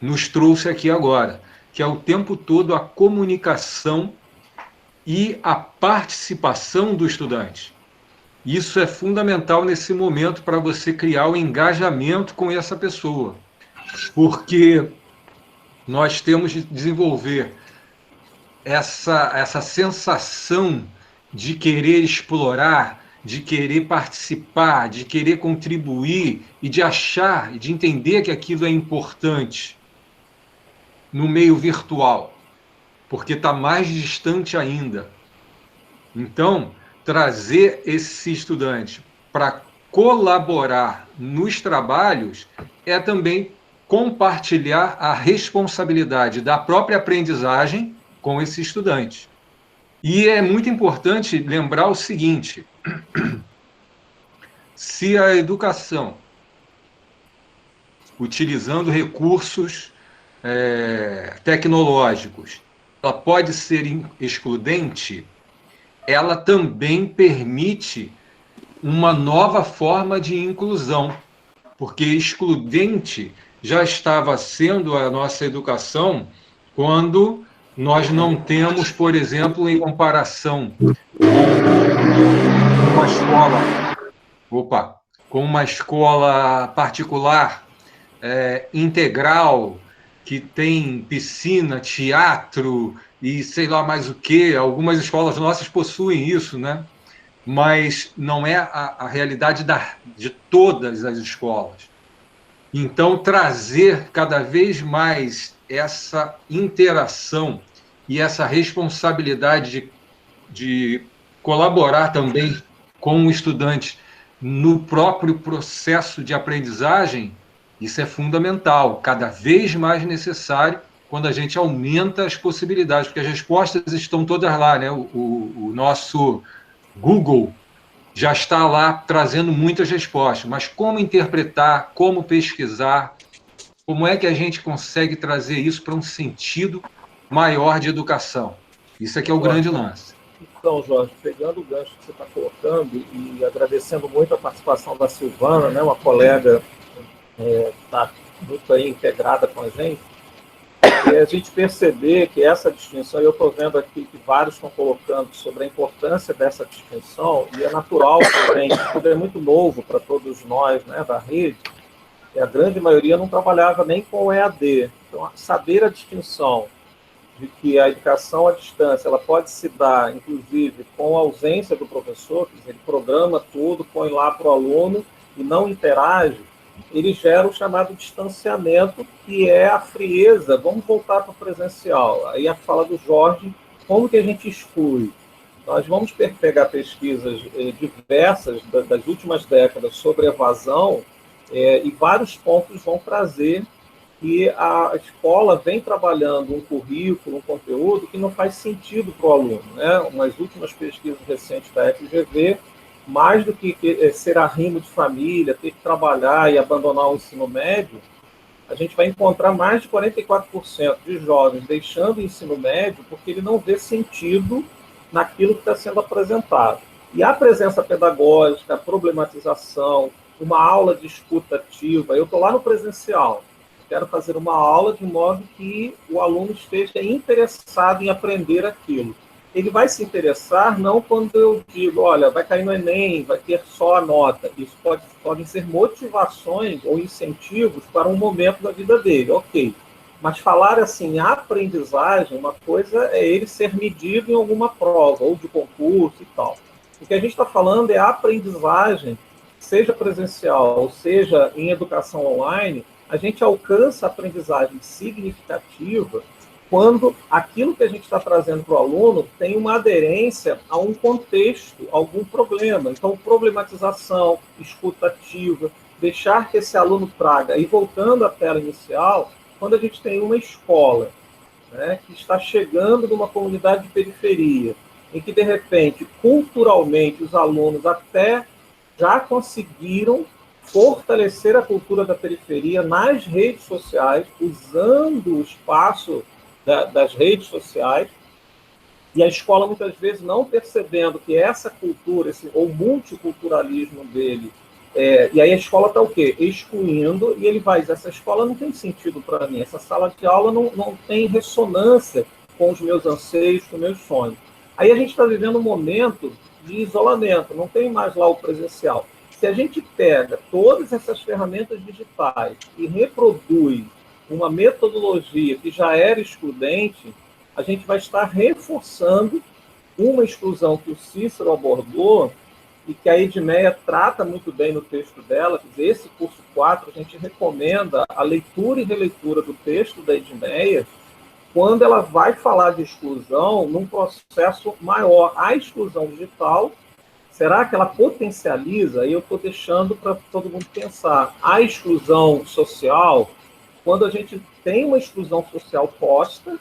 nos trouxe aqui agora, que é o tempo todo a comunicação e a participação do estudante. Isso é fundamental nesse momento para você criar o engajamento com essa pessoa, porque nós temos de desenvolver essa sensação de querer explorar, de querer participar, de querer contribuir e de achar, de entender que aquilo é importante no meio virtual, porque está mais distante ainda. Então, trazer esse estudante para colaborar nos trabalhos é também compartilhar a responsabilidade da própria aprendizagem com esse estudante. E é muito importante lembrar o seguinte: se a educação, utilizando recursos tecnológicos, ela pode ser excludente, ela também permite uma nova forma de inclusão, porque excludente já estava sendo a nossa educação quando nós não temos, por exemplo, em comparação com uma escola particular, integral, que tem piscina, teatro e sei lá mais o que. Algumas escolas nossas possuem isso, né? Mas não é a realidade de todas as escolas. Então, trazer cada vez mais essa interação e essa responsabilidade de colaborar também com o estudante no próprio processo de aprendizagem, isso é fundamental, cada vez mais necessário quando a gente aumenta as possibilidades, porque as respostas estão todas lá, né? O nosso Google já está lá trazendo muitas respostas, mas como interpretar, como pesquisar, como é que a gente consegue trazer isso para um sentido maior de educação? Isso aqui é o grande lance. Então, Jorge, pegando o gancho que você está colocando e agradecendo muito a participação da Silvana, né, uma colega que está muito aí integrada com a gente, e a gente perceber que essa distinção, e eu estou vendo aqui que vários estão colocando sobre a importância dessa distinção, e é natural também, tudo é muito novo para todos nós, né, da rede, e a grande maioria não trabalhava nem com o EAD. Então, saber a distinção de que a educação à distância ela pode se dar, inclusive, com a ausência do professor, quer dizer, ele programa tudo, põe lá para o aluno e não interage, ele gera o chamado distanciamento, que é a frieza. Vamos voltar para o presencial. Aí a fala do Jorge, como que a gente exclui? Nós vamos pegar pesquisas diversas das últimas décadas sobre evasão, e vários pontos vão trazer que a escola vem trabalhando um currículo, um conteúdo que não faz sentido para o aluno, né? Umas últimas pesquisas recentes da FGV, mais do que ser arrimo de família, ter que trabalhar e abandonar o ensino médio, a gente vai encontrar mais de 44% de jovens deixando o ensino médio porque ele não vê sentido naquilo que está sendo apresentado. E a presença pedagógica, a problematização, uma aula de escuta ativa, eu estou lá no presencial, quero fazer uma aula de modo que o aluno esteja interessado em aprender aquilo. Ele vai se interessar não quando eu digo, olha, vai cair no Enem, vai ter só a nota. Isso podem ser motivações ou incentivos para um momento da vida dele, ok. Mas falar assim, a aprendizagem, uma coisa é ele ser medido em alguma prova, ou de concurso e tal. O que a gente está falando é a aprendizagem, seja presencial, ou seja em educação online, a gente alcança a aprendizagem significativa quando aquilo que a gente está trazendo para o aluno tem uma aderência a um contexto, a algum problema. Então, problematização, escuta ativa, deixar que esse aluno traga. E voltando à tela inicial, quando a gente tem uma escola, né, que está chegando numa comunidade de periferia, em que, de repente, culturalmente, os alunos até já conseguiram fortalecer a cultura da periferia nas redes sociais, usando o espaço das redes sociais, E a escola, muitas vezes, não percebendo que essa cultura, ou multiculturalismo dele, e aí a escola está o quê? Excluindo, e ele vai dizer, essa escola não tem sentido para mim, essa sala de aula não tem ressonância com os meus anseios, com os meus sonhos. Aí a gente está vivendo um momento de isolamento, não tem mais lá o presencial. Se a gente pega todas essas ferramentas digitais e reproduz uma metodologia que já era excludente, a gente vai estar reforçando uma exclusão que o Cícero abordou e que a Edmeia trata muito bem no texto dela. Quer dizer, esse curso 4, a gente recomenda a leitura e releitura do texto da Edmeia quando ela vai falar de exclusão num processo maior. A exclusão digital, será que ela potencializa? E eu estou deixando para todo mundo pensar. A exclusão social, quando a gente tem uma exclusão social posta,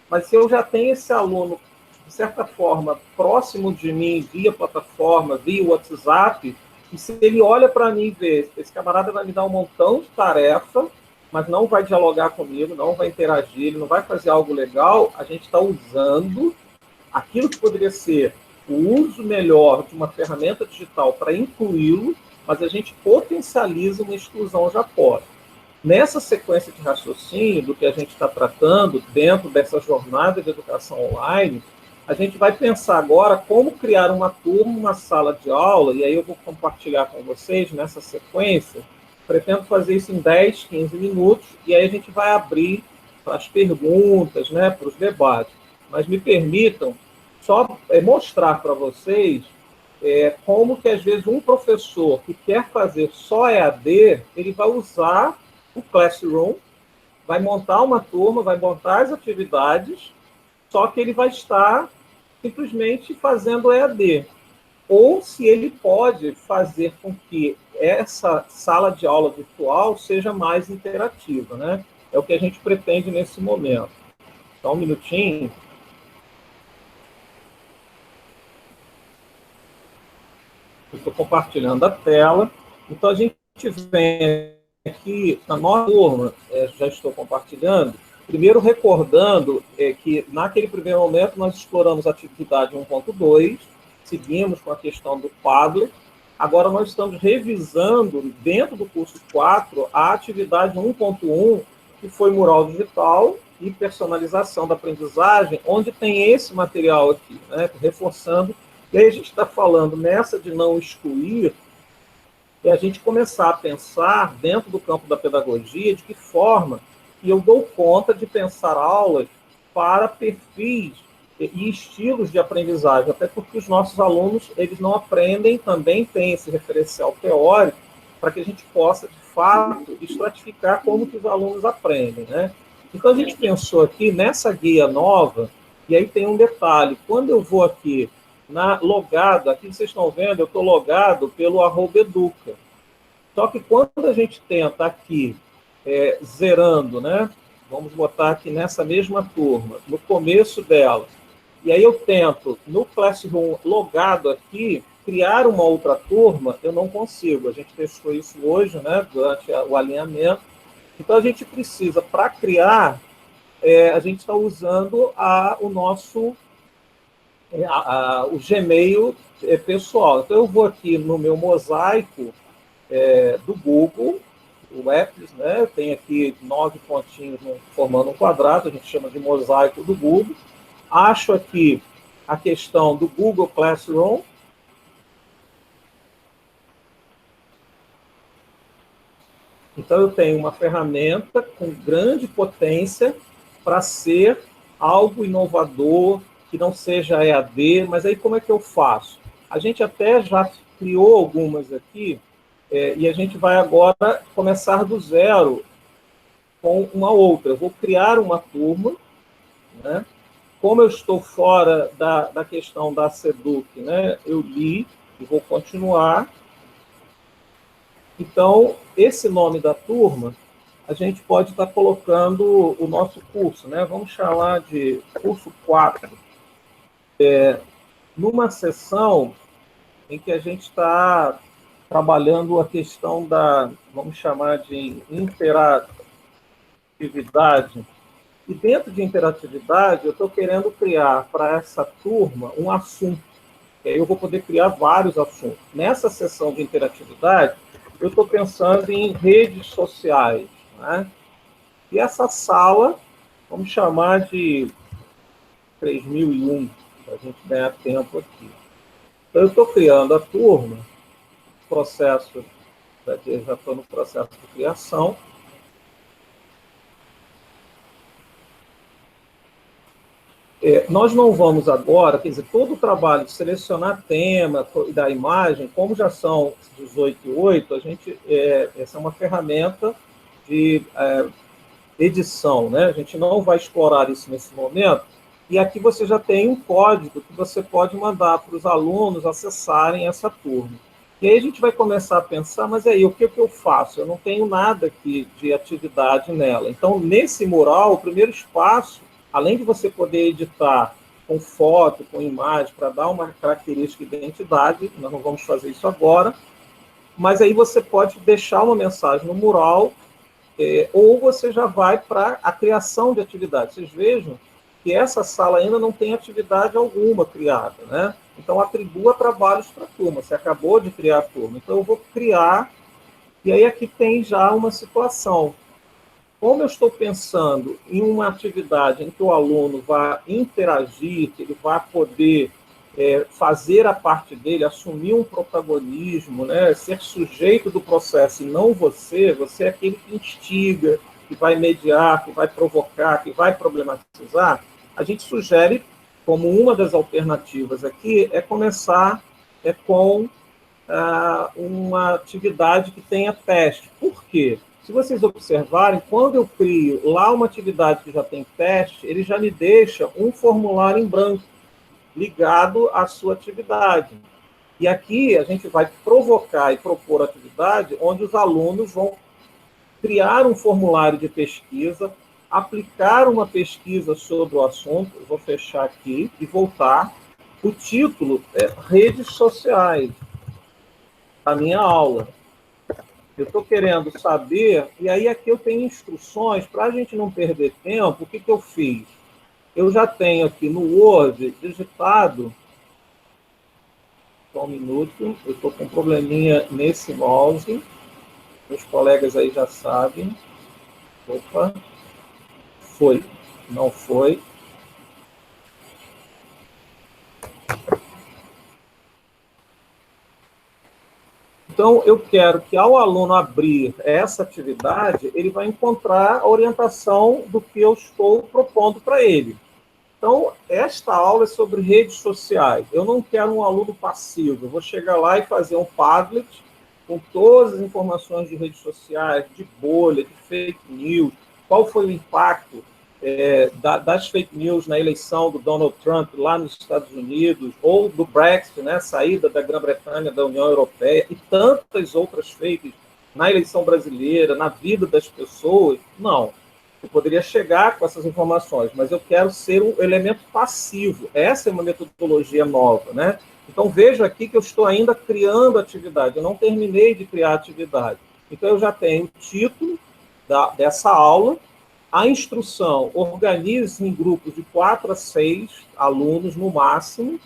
mas se eu já tenho esse aluno, de certa forma, próximo de mim, via plataforma, via WhatsApp, e se ele olha para mim e vê, esse camarada vai me dar um montão de tarefa, mas não vai dialogar comigo, não vai interagir, ele não vai fazer algo legal, a gente está usando aquilo que poderia ser o uso melhor de uma ferramenta digital para incluí-lo, mas a gente potencializa uma exclusão já posta. Nessa sequência de raciocínio do que a gente está tratando dentro dessa jornada de educação online, a gente vai pensar agora como criar uma turma, uma sala de aula, e aí eu vou compartilhar com vocês nessa sequência. Pretendo fazer isso em 10, 15 minutos, e aí a gente vai abrir para as perguntas, né, para os debates. Mas me permitam só mostrar para vocês como que, às vezes, um professor que quer fazer só EAD, ele vai usar o Classroom, vai montar uma turma, vai montar as atividades, só que ele vai estar simplesmente fazendo EAD. Ou se ele pode fazer com que essa sala de aula virtual seja mais interativa, né? É o que a gente pretende nesse momento. Só um minutinho. Estou compartilhando a tela. Então, a gente vem aqui na nossa turma, já estou compartilhando, primeiro recordando que, naquele primeiro momento, nós exploramos a atividade 1.2, seguimos com a questão do Padlet. Agora nós estamos revisando, dentro do curso 4, a atividade 1.1, que foi mural digital e personalização da aprendizagem, onde tem esse material aqui, né, reforçando. E aí a gente está falando nessa de não excluir, e a gente começar a pensar, dentro do campo da pedagogia, de que forma que eu dou conta de pensar aulas para perfis e estilos de aprendizagem, até porque os nossos alunos, eles não aprendem, também tem esse referencial teórico, para que a gente possa, de fato, estratificar como que os alunos aprendem, né? Então, a gente pensou aqui, nessa guia nova, e aí tem um detalhe, quando eu vou aqui, logado, aqui vocês estão vendo, eu estou logado pelo @educa. Só que quando a gente tenta aqui, zerando, né? Vamos botar aqui nessa mesma turma, no começo dela, e aí eu tento, no Classroom logado aqui, criar uma outra turma, eu não consigo. A gente testou isso hoje, né, durante o alinhamento. Então, a gente precisa, para criar, a gente está usando o nosso o Gmail pessoal. Então, eu vou aqui no meu mosaico do Google, o Apps, né, tem aqui 9 pontinhos formando um quadrado, a gente chama de mosaico do Google. Acho aqui a questão do Google Classroom. Então, eu tenho uma ferramenta com grande potência para ser algo inovador, que não seja EAD, mas aí como é que eu faço? A gente até já criou algumas aqui, e a gente vai agora começar do zero com uma outra. Eu vou criar uma turma, né? Como eu estou fora da questão da SEDUC, né, eu li e vou continuar. Então, esse nome da turma, a gente pode estar colocando o nosso curso, né? Vamos chamar de curso 4. Numa sessão em que a gente está trabalhando a questão da, vamos chamar de interatividade E dentro de interatividade, eu estou querendo criar para essa turma um assunto. E aí eu vou poder criar vários assuntos. Nessa sessão de interatividade, eu estou pensando em redes sociais, né? E essa sala, vamos chamar de 3001, para a gente ganhar tempo aqui. Então, eu estou criando a turma, processo, já estou no processo de criação. Nós não vamos agora, quer dizer, todo o trabalho de selecionar tema e da imagem, como já são 18:08, a gente, essa é uma ferramenta de edição, né? A gente não vai explorar isso nesse momento, e aqui você já tem um código que você pode mandar para os alunos acessarem essa turma. E aí a gente vai começar a pensar, mas aí, o que eu faço? Eu não tenho nada aqui de atividade nela. Então, nesse mural, o primeiro espaço, além de você poder editar com foto, com imagem, para dar uma característica de identidade, nós não vamos fazer isso agora, mas aí você pode deixar uma mensagem no mural, ou você já vai para a criação de atividade. Vocês vejam que essa sala ainda não tem atividade alguma criada, né? Então, atribua trabalhos para a turma. Você acabou de criar a turma. Então, eu vou criar, e aí aqui tem já uma situação. Como eu estou pensando em uma atividade em que o aluno vai interagir, que ele vai poder fazer a parte dele, assumir um protagonismo, né, ser sujeito do processo e não você é aquele que instiga, que vai mediar, que vai provocar, que vai problematizar, a gente sugere, como uma das alternativas aqui, começar com uma atividade que tenha teste. Por quê? Se vocês observarem, quando eu crio lá uma atividade que já tem teste, ele já me deixa um formulário em branco ligado à sua atividade. E aqui a gente vai provocar e propor atividade onde os alunos vão criar um formulário de pesquisa, aplicar uma pesquisa sobre o assunto, eu vou fechar aqui e voltar. O título é Redes Sociais, a minha aula. Eu estou querendo saber, e aí aqui eu tenho instruções, para a gente não perder tempo, o que eu fiz? Eu já tenho aqui no Word digitado, só um minuto, eu estou com um probleminha nesse mouse, meus colegas aí já sabem. Opa, foi, não foi. Então, eu quero que, ao aluno abrir essa atividade, ele vai encontrar a orientação do que eu estou propondo para ele. Então, esta aula é sobre redes sociais. Eu não quero um aluno passivo. Eu vou chegar lá e fazer um Padlet com todas as informações de redes sociais, de bolha, de fake news, qual foi o impacto das fake news na eleição do Donald Trump lá nos Estados Unidos, ou do Brexit, né, saída da Grã-Bretanha da União Europeia, e tantas outras fakes na eleição brasileira, na vida das pessoas. Não. Eu poderia chegar com essas informações, mas eu quero ser um elemento passivo. Essa é uma metodologia nova, né? Então, veja aqui que eu estou ainda criando atividade, eu não terminei de criar atividade. Então, eu já tenho o título dessa aula, a instrução: organize em grupos de 4 a 6 alunos, no máximo,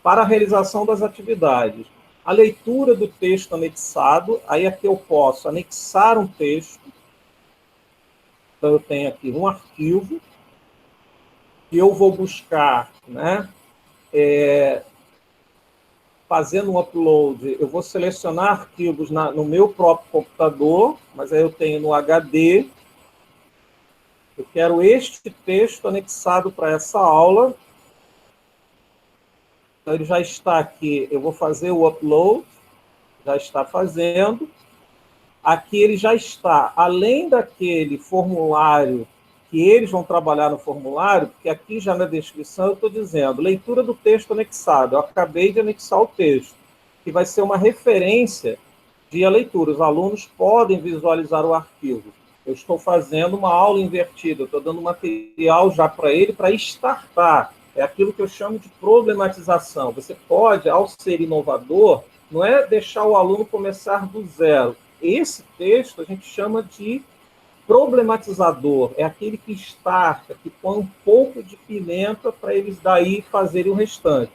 para a realização das atividades. A leitura do texto anexado, aí aqui eu posso anexar um texto. Então, eu tenho aqui um arquivo, que eu vou buscar, né, fazendo um upload, eu vou selecionar arquivos no meu próprio computador, mas aí eu tenho no HD. Eu quero este texto anexado para essa aula. Então, ele já está aqui. Eu vou fazer o upload. Já está fazendo. Aqui ele já está, além daquele formulário, que eles vão trabalhar no formulário, porque aqui já na descrição eu estou dizendo, leitura do texto anexado. Eu acabei de anexar o texto, que vai ser uma referência de leitura. Os alunos podem visualizar o arquivo. Eu estou fazendo uma aula invertida, eu estou dando material já para ele, para startar. É aquilo que eu chamo de problematização. Você pode, ao ser inovador, não é deixar o aluno começar do zero. Esse texto a gente chama de problematizador é aquele que starta, que põe um pouco de pimenta para eles daí fazerem o restante.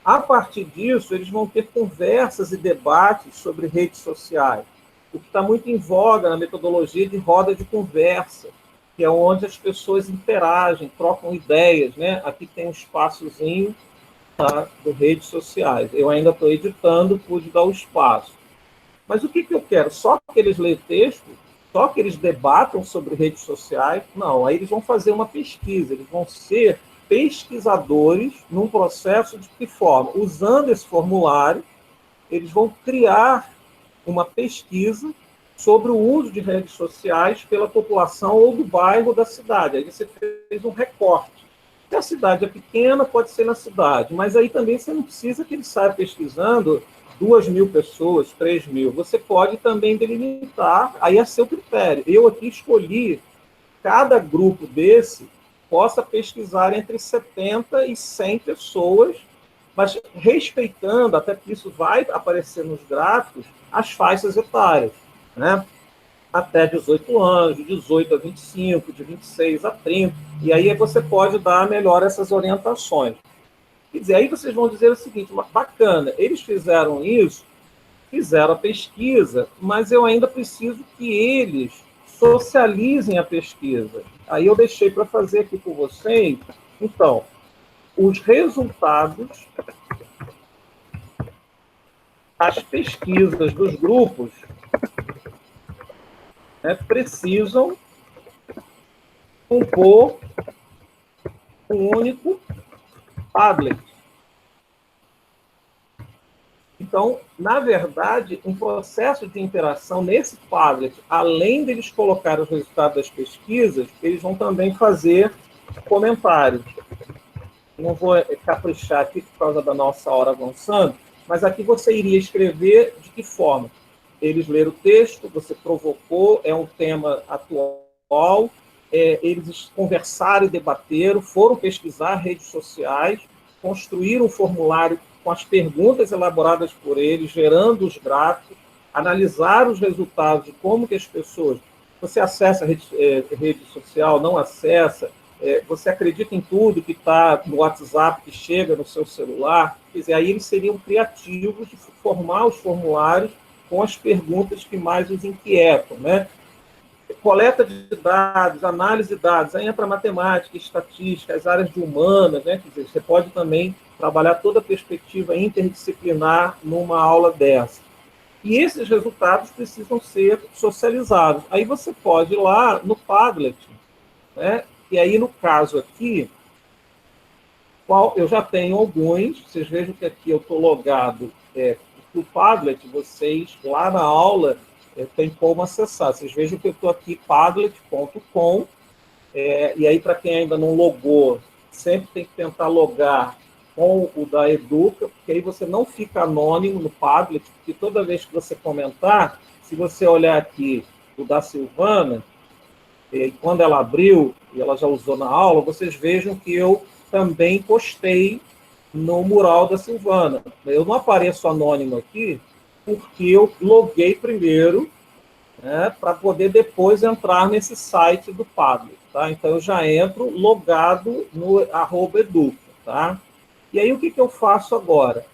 A partir disso, eles vão ter conversas e debates sobre redes sociais, o que está muito em voga na metodologia de roda de conversa, que é onde as pessoas interagem, trocam ideias, né? Aqui tem um espaçozinho, tá, de redes sociais. Eu ainda estou editando, pude dar o espaço. Mas o que eu quero? Só que eles leiam texto? Só que eles debatam sobre redes sociais? Não, aí eles vão fazer uma pesquisa, eles vão ser pesquisadores num processo de que forma? Usando esse formulário, eles vão criar uma pesquisa sobre o uso de redes sociais pela população ou do bairro da cidade. Aí você fez um recorte. Se a cidade é pequena, pode ser na cidade, mas aí também você não precisa que ele saia pesquisando 2.000 pessoas, 3.000. Você pode também delimitar, aí é seu critério. Eu aqui escolhi cada grupo desse possa pesquisar entre 70 e 100 pessoas, mas respeitando, até que isso vai aparecer nos gráficos, as faixas etárias, né? Até 18 anos, de 18 a 25, de 26 a 30, e aí você pode dar melhor essas orientações. Quer dizer, aí vocês vão dizer o seguinte, bacana, eles fizeram isso, fizeram a pesquisa, mas eu ainda preciso que eles socializem a pesquisa. Aí eu deixei para fazer aqui com vocês, então, os resultados, as pesquisas dos grupos, né, precisam compor um único Padlet. Então, na verdade, um processo de interação nesse Padlet, além deles colocar os resultados das pesquisas, eles vão também fazer comentários. Não vou caprichar aqui por causa da nossa hora avançando, mas aqui você iria escrever de que forma? Eles leram o texto, você provocou, é um tema atual, eles conversaram e debateram, foram pesquisar redes sociais, construíram um formulário com as perguntas elaboradas por eles, gerando os gráficos, analisaram os resultados de como que as pessoas... Você acessa a rede social, não acessa, você acredita em tudo que está no WhatsApp, que chega no seu celular, quer dizer, aí eles seriam criativos de formar os formulários com as perguntas que mais os inquietam, né? Coleta de dados, análise de dados, aí entra matemática, estatística, as áreas de humanas, né? Quer dizer, você pode também trabalhar toda a perspectiva interdisciplinar numa aula dessa. E esses resultados precisam ser socializados. Aí você pode ir lá no Padlet, né? E aí, no caso aqui, eu já tenho alguns, vocês vejam que aqui eu estou logado no Padlet, vocês lá na aula tem como acessar. Vocês vejam que eu estou aqui, padlet.com, e aí, para quem ainda não logou, sempre tem que tentar logar com o da Educa, porque aí você não fica anônimo no Padlet, porque toda vez que você comentar, se você olhar aqui o da Silvana, e quando ela abriu, e ela já usou na aula, vocês vejam que eu também postei no mural da Silvana. Eu não apareço anônimo aqui, porque eu loguei primeiro, né, para poder depois entrar nesse site do Padlet, tá? Então, eu já entro logado no @educa, tá? E aí, o que eu faço agora?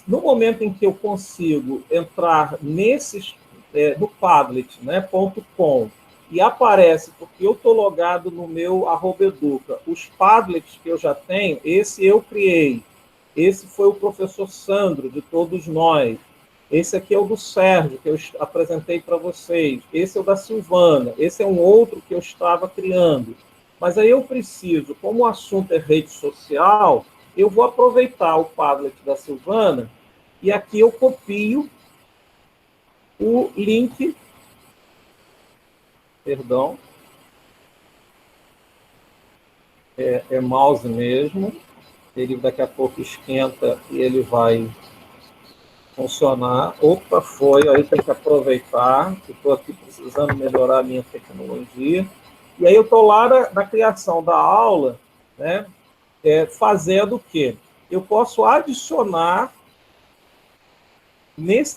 No momento em que eu consigo entrar nesses, no Padlet, né, .com, e aparece, porque eu estou logado no meu @educa, os Padlets que eu já tenho, esse eu criei, esse foi o professor Sandro, de todos nós, esse aqui é o do Sérgio, que eu apresentei para vocês, esse é o da Silvana, esse é um outro que eu estava criando. Mas aí eu preciso, como o assunto é rede social, eu vou aproveitar o Padlet da Silvana, e aqui eu copio o link, perdão, é mouse mesmo, ele daqui a pouco esquenta e ele vai funcionar. Opa, foi, aí tem que aproveitar, que estou aqui precisando melhorar a minha tecnologia. E aí eu estou lá na criação da aula, né, fazendo o quê? Eu posso adicionar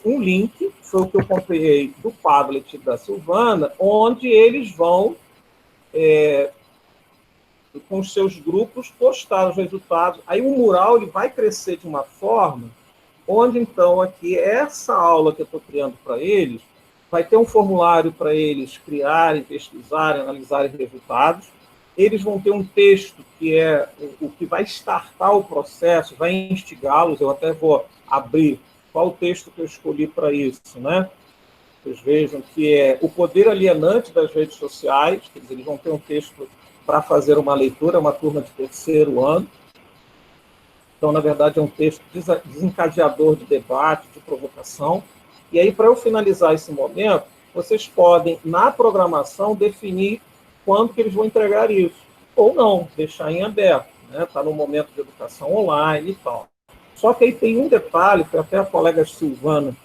um link, foi o que eu comprei do Padlet da Silvana, onde eles vão, com os seus grupos, postar os resultados. Aí o mural ele vai crescer de uma forma onde, então, aqui, essa aula que eu estou criando para eles, vai ter um formulário para eles criarem, pesquisarem, analisarem resultados. Eles vão ter um texto que é o que vai startar o processo, vai instigá-los. Eu até vou abrir qual o texto que eu escolhi para isso, né? Vocês vejam que é o poder alienante das redes sociais. Quer dizer, eles vão ter um texto para fazer uma leitura, uma turma de 3º ano. Então, na verdade, é um texto desencadeador de debate, de provocação. E aí, para eu finalizar esse momento, vocês podem, na programação, definir quando que eles vão entregar isso. Ou não, deixar em aberto. Está no momento de educação online e tal. Só que aí tem um detalhe, foi até a colega Silvana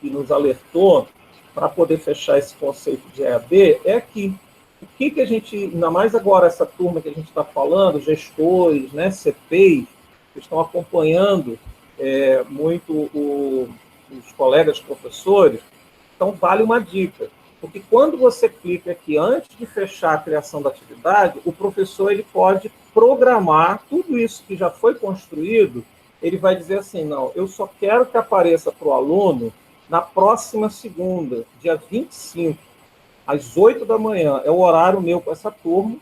que nos alertou, para poder fechar esse conceito de EAD, é que o que a gente, ainda mais agora essa turma que a gente está falando, gestores, né, CPIs, que estão acompanhando muito os colegas professores, então vale uma dica, porque quando você clica aqui, antes de fechar a criação da atividade, o professor ele pode programar tudo isso que já foi construído, ele vai dizer assim, não, eu só quero que apareça para o aluno na próxima segunda, dia 25, às 8 da manhã, é o horário meu com essa turma.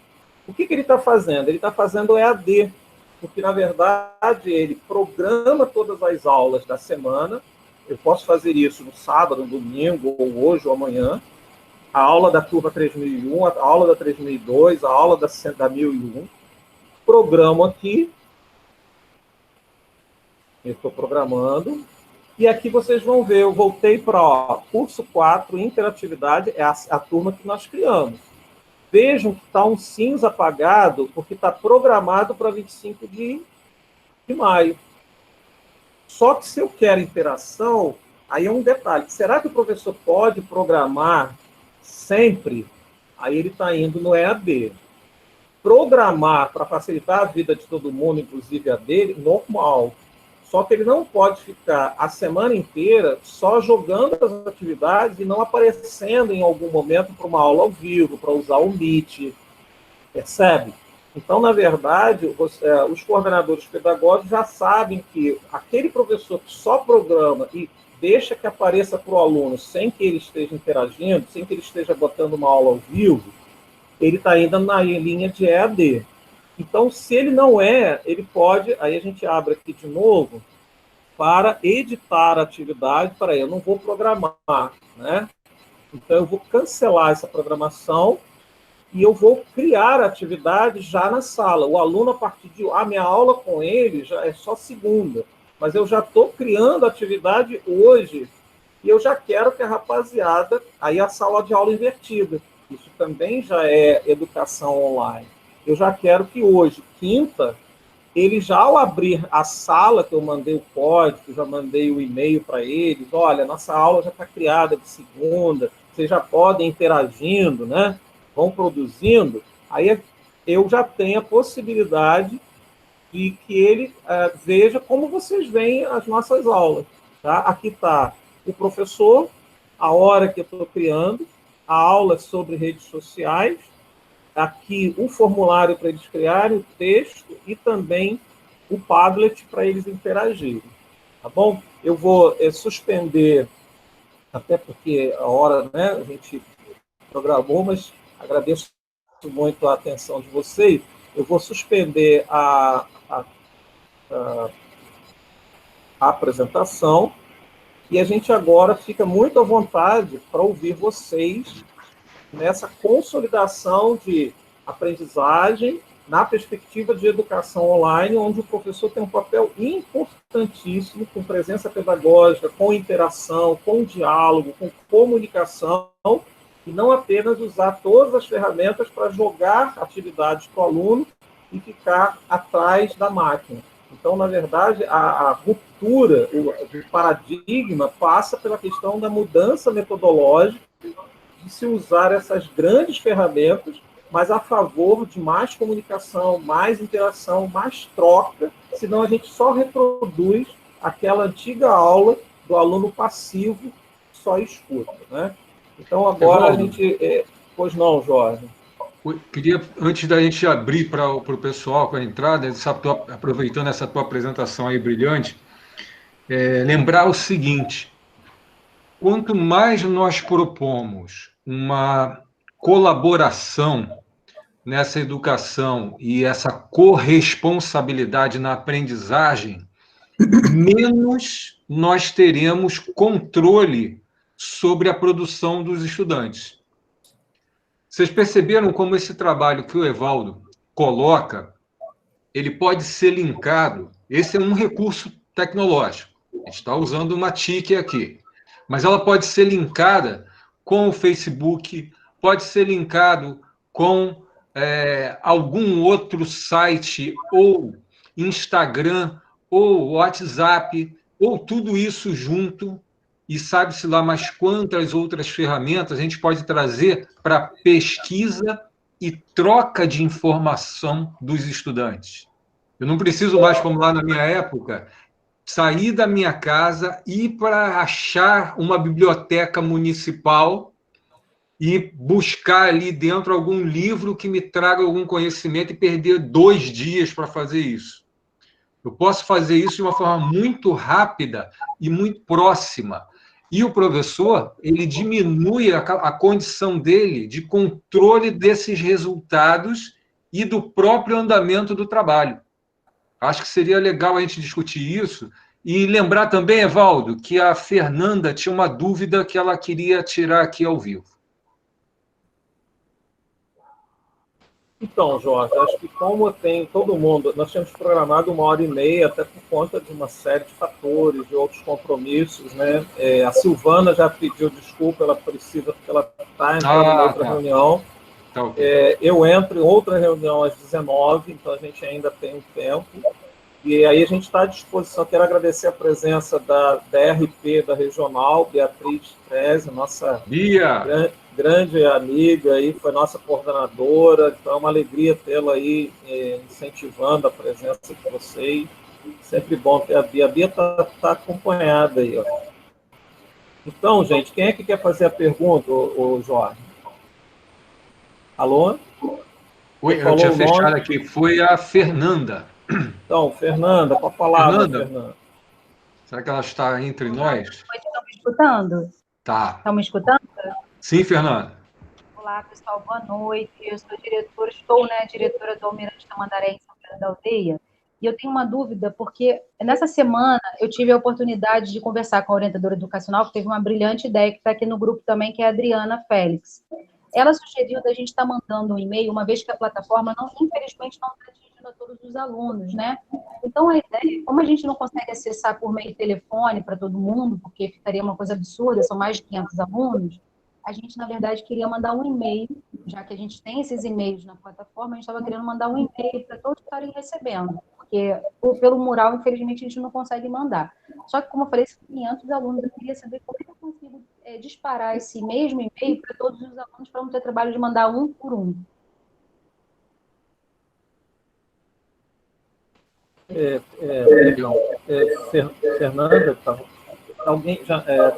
O que ele está fazendo? Ele está fazendo EAD, porque, na verdade, ele programa todas as aulas da semana. Eu posso fazer isso no sábado, no domingo, ou hoje, ou amanhã. A aula da turma 3001, a aula da 3002, a aula da 1001. Programo aqui. Eu estou programando. E aqui vocês vão ver, eu voltei para curso 4, interatividade, é a turma que nós criamos. Vejam que está um cinza apagado, porque está programado para 25 de maio. Só que se eu quero interação, aí é um detalhe. Será que o professor pode programar sempre? Aí ele está indo no EAD. Programar para facilitar a vida de todo mundo, inclusive a dele, normal. Só que ele não pode ficar a semana inteira só jogando as atividades e não aparecendo em algum momento para uma aula ao vivo, para usar o Meet. Percebe? Então, na verdade, os coordenadores pedagógicos já sabem que aquele professor que só programa e deixa que apareça para o aluno sem que ele esteja interagindo, sem que ele esteja botando uma aula ao vivo, ele está indo na linha de EAD. Então, se ele não ele pode, aí a gente abre aqui de novo, para editar a atividade, eu não vou programar, né? Então, eu vou cancelar essa programação e eu vou criar a atividade já na sala. O aluno, a partir de... minha aula com ele já é só segunda, mas eu já estou criando a atividade hoje e eu já quero que a rapaziada... Aí a sala de aula invertida. Isso também já é educação online. Eu já quero que hoje, quinta, ele já ao abrir a sala, que eu mandei o código, já mandei o e-mail para eles, olha, nossa aula já está criada de segunda, vocês já podem interagindo, né? Vão produzindo, aí eu já tenho a possibilidade de que ele veja como vocês veem as nossas aulas. Tá? Aqui está o professor, a hora que eu estou criando, a aula sobre redes sociais, aqui o formulário para eles criarem o texto e também o Padlet para eles interagirem. Tá bom? Eu vou suspender, até porque a hora, né, a gente programou, mas agradeço muito a atenção de vocês. Eu vou suspender a apresentação e a gente agora fica muito à vontade para ouvir vocês nessa consolidação de aprendizagem na perspectiva de educação online, onde o professor tem um papel importantíssimo, com presença pedagógica, com interação, com diálogo, com comunicação, e não apenas usar todas as ferramentas para jogar atividades para o aluno e ficar atrás da máquina. Então, na verdade, a ruptura, o paradigma passa pela questão da mudança metodológica, de se usar essas grandes ferramentas, mas a favor de mais comunicação, mais interação, mais troca, senão a gente só reproduz aquela antiga aula do aluno passivo que só escuta, né? Então, agora a gente... Pois não, Jorge? Eu queria, antes da gente abrir para o pessoal, para a entrada, aproveitando essa tua apresentação aí brilhante, lembrar o seguinte: quanto mais nós propomos uma colaboração nessa educação e essa corresponsabilidade na aprendizagem, menos nós teremos controle sobre a produção dos estudantes. Vocês perceberam como esse trabalho que o Evaldo coloca, ele pode ser linkado, esse é um recurso tecnológico, a gente está usando uma TIC aqui, mas ela pode ser linkada com o Facebook, pode ser linkado com algum outro site, ou Instagram, ou WhatsApp, ou tudo isso junto, e sabe-se lá mais quantas outras ferramentas a gente pode trazer para pesquisa e troca de informação dos estudantes. Eu não preciso mais, como lá na minha época, sair da minha casa, ir para achar uma biblioteca municipal e buscar ali dentro algum livro que me traga algum conhecimento e perder 2 dias para fazer isso. Eu posso fazer isso de uma forma muito rápida e muito próxima. E o professor, ele diminui a condição dele de controle desses resultados e do próprio andamento do trabalho. Acho que seria legal a gente discutir isso. E lembrar também, Evaldo, que a Fernanda tinha uma dúvida que ela queria tirar aqui ao vivo. Então, Jorge, acho que como tem todo mundo, nós tínhamos programado 1h30, até por conta de uma série de fatores, de outros compromissos, né? A Silvana já pediu desculpa, ela precisa, porque ela está entrando em outra reunião. Tá, okay. Eu entro em outra reunião às 19h, então a gente ainda tem um tempo. E aí a gente está à disposição. Quero agradecer a presença da RP da Regional, Beatriz Treze, nossa grande amiga, aí, foi nossa coordenadora, então é uma alegria tê-la aí incentivando a presença de vocês. Sempre bom ter a Bia. A Bia está acompanhada aí, ó. Então, gente, quem é que quer fazer a pergunta, o Jorge? Alô? Oi, eu tinha fechado aqui. Foi a Fernanda. Então, Fernanda, com a palavra, Fernanda. Será que ela está entre nós? Estão me escutando? Tá. Estão me escutando? Sim, Fernanda. Olá, pessoal, boa noite. Eu sou diretora do Almirante Tamandaré, em São Pedro da Aldeia. E eu tenho uma dúvida, porque nessa semana eu tive a oportunidade de conversar com a orientadora educacional, que teve uma brilhante ideia, que está aqui no grupo também, que é a Adriana Félix. Ela sugeriu da gente estar mandando um e-mail, uma vez que a plataforma, infelizmente, não está atingindo a todos os alunos, né? Então, a ideia, como a gente não consegue acessar por meio de telefone para todo mundo, porque ficaria uma coisa absurda, são mais de 500 alunos, a gente, na verdade, queria mandar um e-mail, já que a gente tem esses e-mails na plataforma, a gente estava querendo mandar um e-mail para todos estarem recebendo, porque pelo mural, infelizmente, a gente não consegue mandar. Só que, como eu falei, são 500 alunos, eu queria saber como é que eu consigo disparar esse mesmo e-mail para todos os alunos, para não ter trabalho de mandar um por um. Fernanda,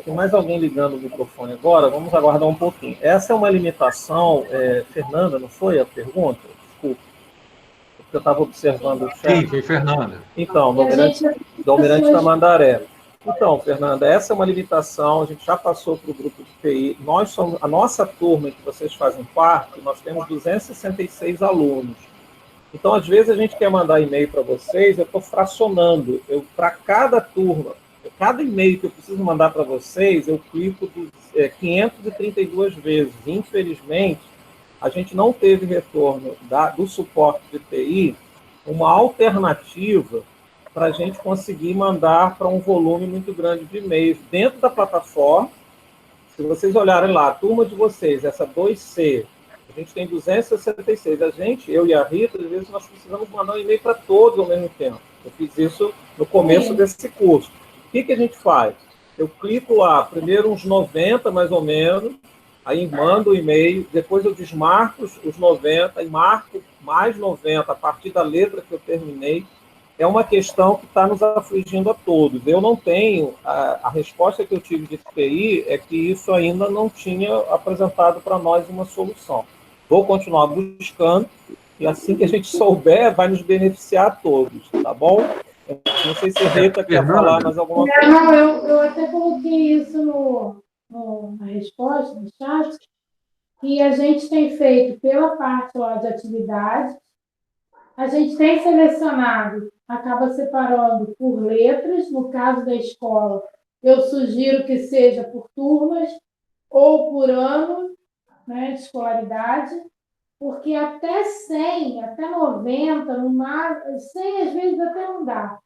tem mais alguém ligando o microfone agora? Vamos aguardar um pouquinho. Essa é uma limitação, Fernanda, não foi a pergunta? Desculpa. Porque eu estava observando o chat. Sim, foi Fernanda. Então, do Almirante Tamandaré. Então, Fernanda, essa é uma limitação, a gente já passou para o grupo de TI. A nossa turma em que vocês fazem parte, nós temos 266 alunos. Então, às vezes, a gente quer mandar e-mail para vocês, eu estou fracionando. Para cada turma, cada e-mail que eu preciso mandar para vocês, eu clico 532 vezes. Infelizmente, a gente não teve retorno do suporte de TI, uma alternativa para a gente conseguir mandar para um volume muito grande de e-mails dentro da plataforma. Se vocês olharem lá, a turma de vocês, essa 2C, a gente tem 266. Eu e a Rita, às vezes nós precisamos mandar um e-mail para todos ao mesmo tempo. Eu fiz isso no começo desse curso. O que a gente faz? Eu clico lá, primeiro uns 90 mais ou menos, aí mando o e-mail, depois eu desmarco os 90 e marco mais 90 a partir da letra que eu terminei. é uma questão que está nos afligindo a todos. Eu não tenho, a resposta que eu tive de TI é que isso ainda não tinha apresentado para nós uma solução. Vou continuar buscando, e assim que a gente souber, vai nos beneficiar a todos, tá bom? Não sei se a Rita quer falar mais alguma coisa. Não, eu até coloquei isso na resposta, no chat, que a gente tem feito pela parte lá de atividades, a gente tem selecionado, acaba separando por letras, no caso da escola, eu sugiro que seja por turmas ou por ano, né, de escolaridade, porque até 100, até 90, 100 às vezes até não dá,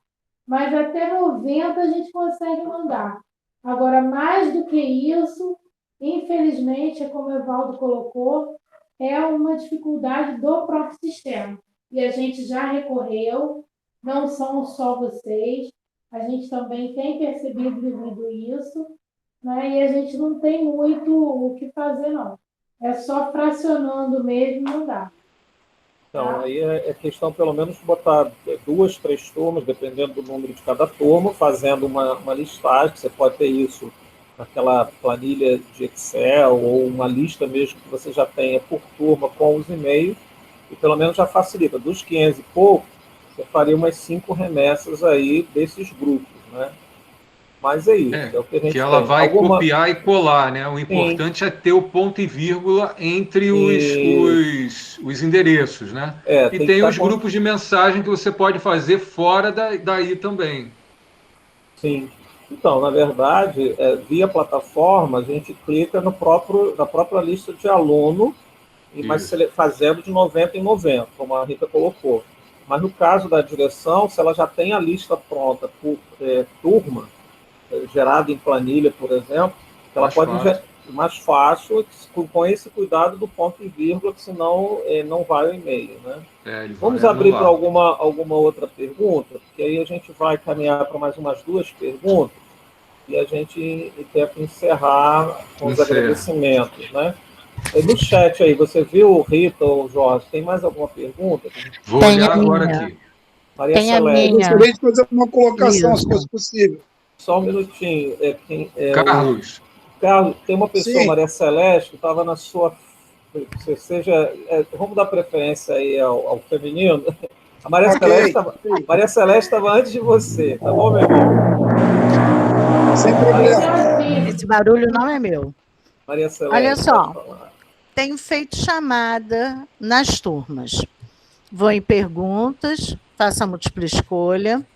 mas até 90 a gente consegue mandar. Agora, mais do que isso, infelizmente, é como o Evaldo colocou, é uma dificuldade do próprio sistema. E a gente já recorreu, não são só vocês, a gente também tem percebido e vivido isso, né? E a gente não tem muito o que fazer, não. É só fracionando mesmo, não dá. Então, aí é questão, pelo menos, de botar 2, 3 turmas, dependendo do número de cada turma, fazendo uma listagem. Você pode ter isso naquela planilha de Excel ou uma lista mesmo que você já tenha por turma com os e-mails, e pelo menos já facilita. Dos 500 e pouco, você faria umas 5 remessas aí desses grupos, né? Mas é isso, é o que a gente que ela tem. vai copiar e colar, né? O importante é ter o ponto e vírgula entre os endereços, né? E tem os grupos de mensagem que você pode fazer fora daí também. Sim. Então, na verdade, via plataforma, a gente clica na própria lista de aluno, mas fazendo de 90 em 90, como a Rita colocou. Mas no caso da direção, se ela já tem a lista pronta por turma, gerada em planilha, por exemplo, ela pode mais fácil, com esse cuidado do ponto e vírgula, que senão não vai o e-mail, né? Vamos abrir para alguma outra pergunta, porque aí a gente vai caminhar para mais umas 2 perguntas e a gente tenta encerrar com os agradecimentos, né? No chat aí, você viu, Rita ou Jorge, tem mais alguma pergunta? Vou olhar agora aqui. Maria Celeste. Eu gostaria de fazer uma colocação, se fosse possível. Só um minutinho. Carlos. Carlos, tem uma pessoa, Maria Celeste, que estava na sua... vamos dar preferência aí ao feminino. A Maria Celeste estava antes de você, tá bom, meu irmão? Sem problema. Esse barulho não é meu. Maria Celeste. Olha só, tenho feito chamada nas turmas. Vou em perguntas, faço a múltipla escolha.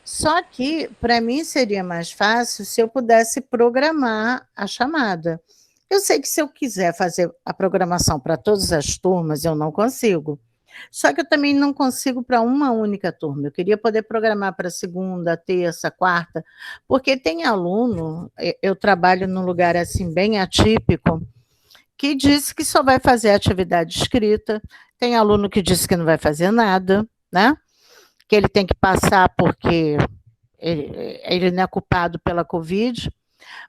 Só que, para mim, seria mais fácil se eu pudesse programar a chamada. Eu sei que se eu quiser fazer a programação para todas as turmas, eu não consigo. Só que eu também não consigo para uma única turma. Eu queria poder programar para segunda, terça, quarta, porque tem aluno, eu trabalho num lugar assim bem atípico, que disse que só vai fazer atividade escrita, tem aluno que disse que não vai fazer nada, né? Que ele tem que passar porque ele não é culpado pela Covid,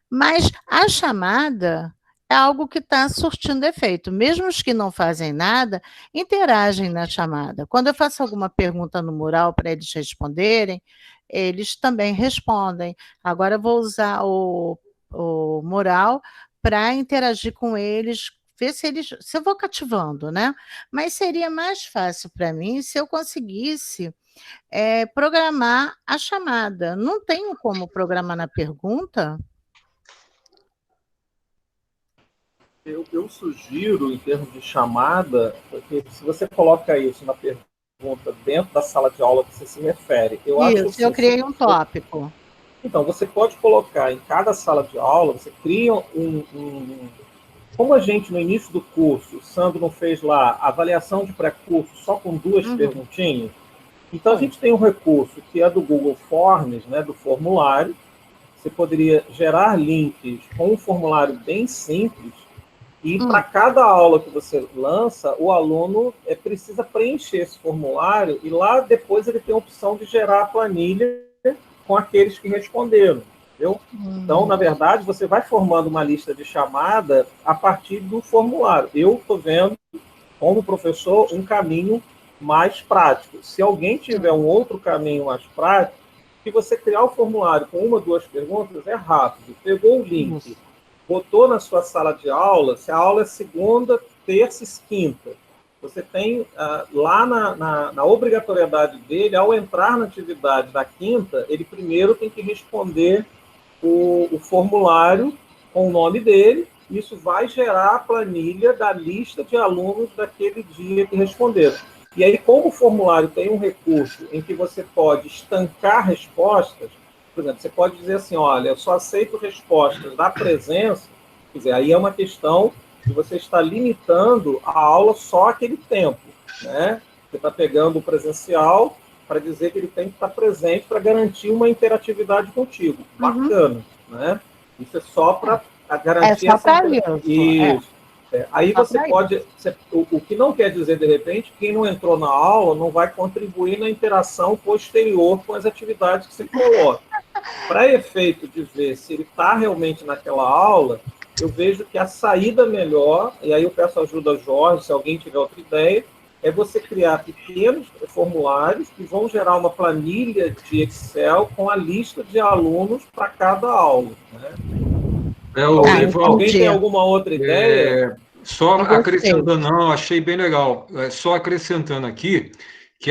mas a chamada é algo que está surtindo efeito. Mesmo os que não fazem nada, interagem na chamada. Quando eu faço alguma pergunta no mural para eles responderem, eles também respondem. Agora eu vou usar o mural para interagir com eles, ver se eu vou cativando, né? Mas seria mais fácil para mim se eu conseguisse programar a chamada. Não tenho como programar na pergunta? Eu sugiro, em termos de chamada, porque se você coloca isso na pergunta dentro da sala de aula que você se refere, eu criei um tópico. Então, você pode colocar em cada sala de aula, você cria como a gente, no início do curso, o Sandro não fez lá a avaliação de pré-curso só com 2 perguntinhas, então a gente tem um recurso que é do Google Forms, né, do formulário. Você poderia gerar links com um formulário bem simples e para cada aula que você lança, o aluno precisa preencher esse formulário e lá depois ele tem a opção de gerar a planilha com aqueles que responderam. Entendeu? Então, na verdade, você vai formando uma lista de chamada a partir do formulário. Eu estou vendo, como professor, um caminho mais prático. Se alguém tiver um outro caminho mais prático, que você criar o formulário com 1 ou 2 perguntas é rápido. Pegou o link, botou na sua sala de aula, se a aula é segunda, terça e quinta, você tem lá na obrigatoriedade dele, ao entrar na atividade da quinta, ele primeiro tem que responder o formulário com o nome dele. Isso vai gerar a planilha da lista de alunos daquele dia que responderam. E aí, como o formulário tem um recurso em que você pode estancar respostas, por exemplo, você pode dizer assim, olha, eu só aceito respostas da presença, quer dizer, aí é uma questão que você está limitando a aula só aquele tempo, né? Você está pegando o presencial para dizer que ele tem que estar presente para garantir uma interatividade contigo. Bacana, né? Isso é só para garantir essa... Isso. Aí você pode... O que não quer dizer, de repente, quem não entrou na aula não vai contribuir na interação posterior com as atividades que você coloca. Para efeito de ver se ele está realmente naquela aula, eu vejo que a saída melhor, e aí eu peço ajuda a Jorge, se alguém tiver outra ideia, é você criar pequenos formulários que vão gerar uma planilha de Excel com a lista de alunos para cada aula, né? Alguém tem alguma outra ideia? Só acrescentando, não, achei bem legal. Só acrescentando aqui, que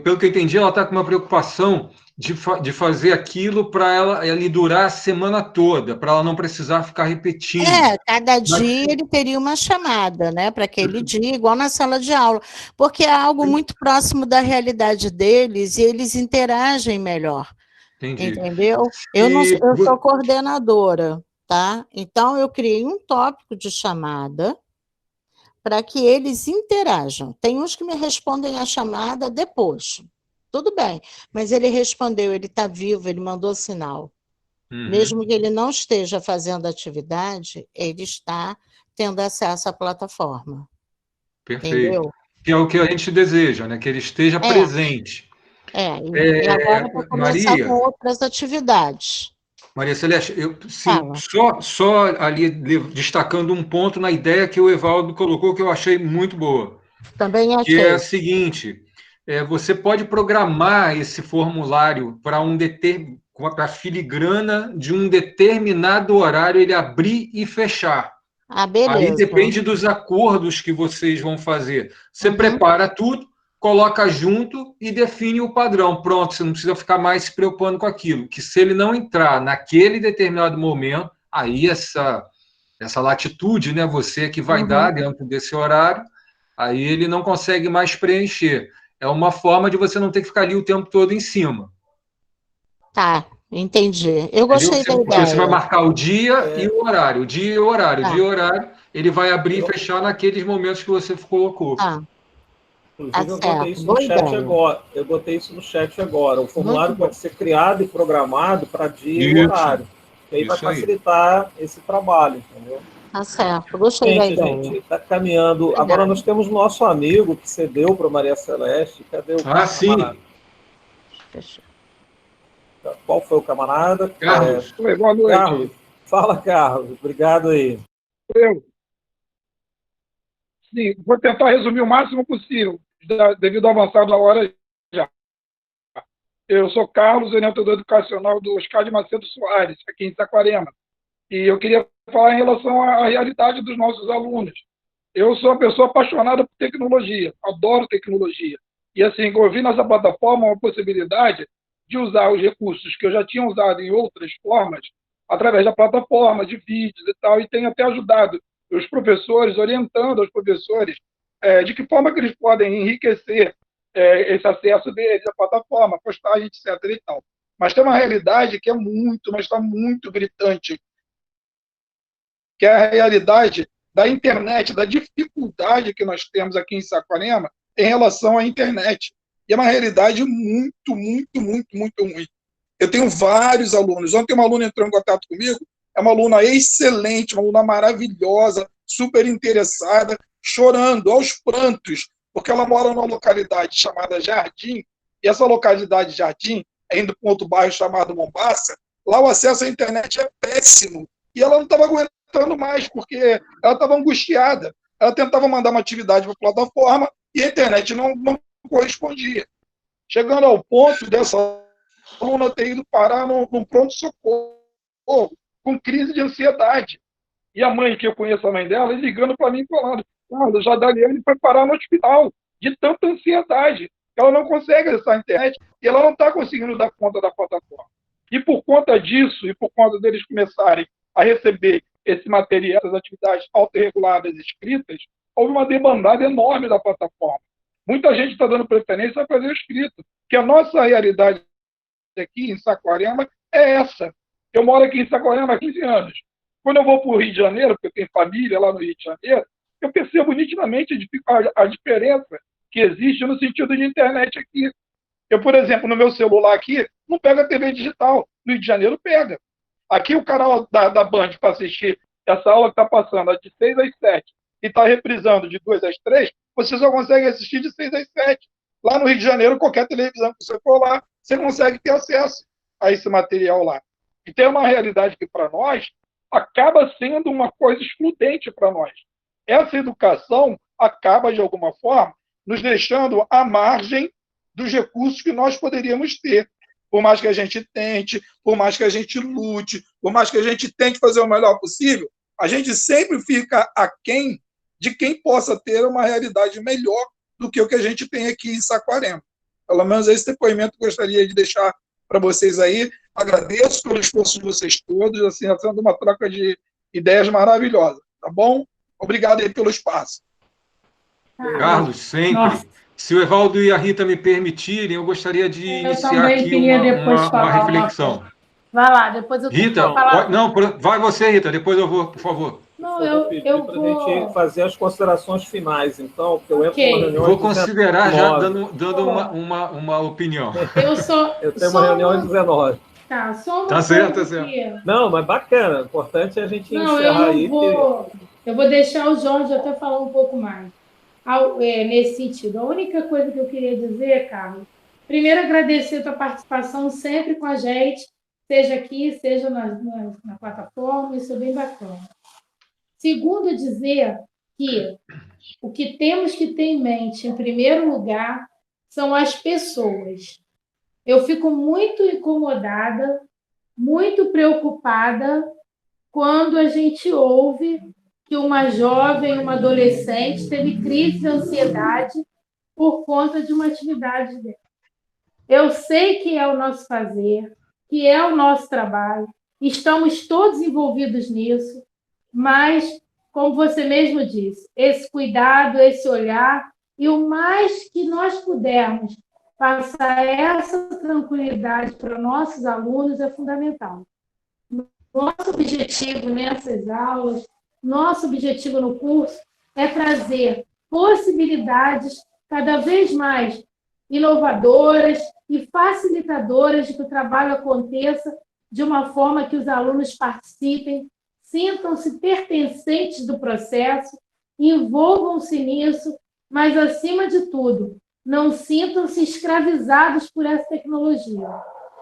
pelo que eu entendi, ela está com uma preocupação de fazer aquilo para ela durar a semana toda, para ela não precisar ficar repetindo. Cada dia ele teria uma chamada, né, para aquele dia, igual na sala de aula, porque é algo muito próximo da realidade deles e eles interagem melhor. Entendi. Entendeu? Eu sou coordenadora, tá? Então, eu criei um tópico de chamada para que eles interajam. Tem uns que me respondem a chamada depois. Tudo bem, mas ele respondeu, ele está vivo, ele mandou sinal. Mesmo que ele não esteja fazendo atividade, ele está tendo acesso à plataforma. Perfeito. Entendeu? Que é o que a gente deseja, né? Que ele esteja presente. E agora para começar Maria, com outras atividades. Maria Celeste, só ali destacando um ponto na ideia que o Evaldo colocou, que eu achei muito boa. Também achei. Que é a seguinte, você pode programar esse formulário para para a filigrana de um determinado horário, ele abrir e fechar. Beleza. Aí depende dos acordos que vocês vão fazer. Você prepara tudo, coloca junto e define o padrão. Pronto, você não precisa ficar mais se preocupando com aquilo. Que se ele não entrar naquele determinado momento, aí essa latitude, né, você que vai dar dentro desse horário, aí ele não consegue mais preencher. É uma forma de você não ter que ficar ali o tempo todo em cima. Tá, entendi. Eu gostei da ideia. Você vai marcar o dia e o horário. O dia e o horário. O dia e o horário, ele vai abrir e fechar naqueles momentos que você colocou. Inclusive, eu botei isso no chat agora. O formulário pode ser criado e programado para dia e horário. E aí vai facilitar esse trabalho, entendeu? Tá certo, gostei da ideia. A gente está caminhando. Agora nós temos nosso amigo que cedeu para Maria Celeste. Cadê o camarada? Sim. Qual foi o camarada? Carlos. Boa noite. Carlos. Fala, Carlos. Obrigado aí. Sim, vou tentar resumir o máximo possível, devido ao avançado da hora já. Eu sou Carlos, orientador educacional do Oscar de Macedo Soares, aqui em Saquarema. E eu queria falar em relação à realidade dos nossos alunos. Eu sou uma pessoa apaixonada por tecnologia, adoro tecnologia. E assim, eu vi nessa plataforma uma possibilidade de usar os recursos que eu já tinha usado em outras formas, através da plataforma, de vídeos e tal, e tenho até ajudado os professores, orientando os professores de que forma que eles podem enriquecer esse acesso deles à plataforma, postagem, etc. e tal. Mas tem uma realidade que é muito, mas está muito gritante, que é a realidade da internet, da dificuldade que nós temos aqui em Saquarema em relação à internet. E é uma realidade muito, muito, muito, muito ruim. Eu tenho vários alunos. Ontem uma aluna entrou em contato comigo, é uma aluna excelente, uma aluna maravilhosa, super interessada, chorando aos prantos, porque ela mora numa localidade chamada Jardim, e essa localidade Jardim é indo para um outro bairro chamado Mombasa. Lá o acesso à internet é péssimo. E ela não estava aguentando mais, porque ela estava angustiada. Ela tentava mandar uma atividade para a plataforma e a internet não correspondia. Chegando ao ponto dessa aluna ter ido parar num pronto-socorro, com crise de ansiedade. E a mãe, que eu conheço a mãe dela, ligando para mim falando, Carlos, a Daliane foi parar no hospital de tanta ansiedade. Ela não consegue acessar a internet e ela não está conseguindo dar conta da plataforma. E por conta disso, e por conta deles começarem a receber esse material, essas atividades autorreguladas escritas, houve uma debandada enorme da plataforma. Muita gente está dando preferência a fazer o escrito, que a nossa realidade aqui em Saquarema é essa. Eu moro aqui em Saquarema há 15 anos. Quando eu vou para o Rio de Janeiro, porque eu tenho família lá no Rio de Janeiro, eu percebo nitidamente a diferença que existe no sentido de internet aqui. Eu, por exemplo, no meu celular aqui, não pega a TV digital. No Rio de Janeiro pega. Aqui o canal da Band para assistir essa aula que está passando de 6 às 7 e está reprisando de 2 às 3, você só consegue assistir de 6 às 7. Lá no Rio de Janeiro, qualquer televisão que você for lá, você consegue ter acesso a esse material lá. E tem uma realidade que, para nós, acaba sendo uma coisa excludente para nós. Essa educação acaba, de alguma forma, nos deixando à margem dos recursos que nós poderíamos ter. Por mais que a gente tente, por mais que a gente lute, por mais que a gente tente fazer o melhor possível, a gente sempre fica aquém de quem possa ter uma realidade melhor do que o que a gente tem aqui em Saquarema. Pelo menos esse depoimento eu gostaria de deixar para vocês aí. Agradeço pelo esforço de vocês todos, assim, sendo uma troca de ideias maravilhosa, tá bom? Obrigado aí pelo espaço. Carlos, sempre. Nossa. Se o Evaldo e a Rita me permitirem, eu gostaria de iniciar aqui uma reflexão. Vai lá, depois eu Rita, falar. Não, vai você, Rita, depois eu vou, por favor. Não, eu vou... Para a gente fazer as considerações finais, então, porque eu entro numa reunião... Vou considerar já dando uma opinião. Eu tenho uma reunião às 19. Tá, só uma tá certo, tá certo. Não, mas bacana, o importante é a gente encerrar aí. Eu vou deixar o Jorge até falar um pouco mais. Nesse sentido. A única coisa que eu queria dizer, Carlos, primeiro agradecer a tua participação sempre com a gente, seja aqui, seja na plataforma, isso é bem bacana. Segundo, dizer que o que temos que ter em mente, em primeiro lugar, são as pessoas. Eu fico muito incomodada, muito preocupada quando a gente ouve que uma jovem, uma adolescente teve crise de ansiedade por conta de uma atividade dela. Eu sei que é o nosso fazer, que é o nosso trabalho, estamos todos envolvidos nisso, mas, como você mesmo disse, esse cuidado, esse olhar, e o mais que nós pudermos passar essa tranquilidade para nossos alunos é fundamental. Nosso objetivo nessas aulas, nosso objetivo no curso é trazer possibilidades cada vez mais inovadoras e facilitadoras de que o trabalho aconteça de uma forma que os alunos participem, sintam-se pertencentes do processo, envolvam-se nisso, mas, acima de tudo, não sintam-se escravizados por essa tecnologia.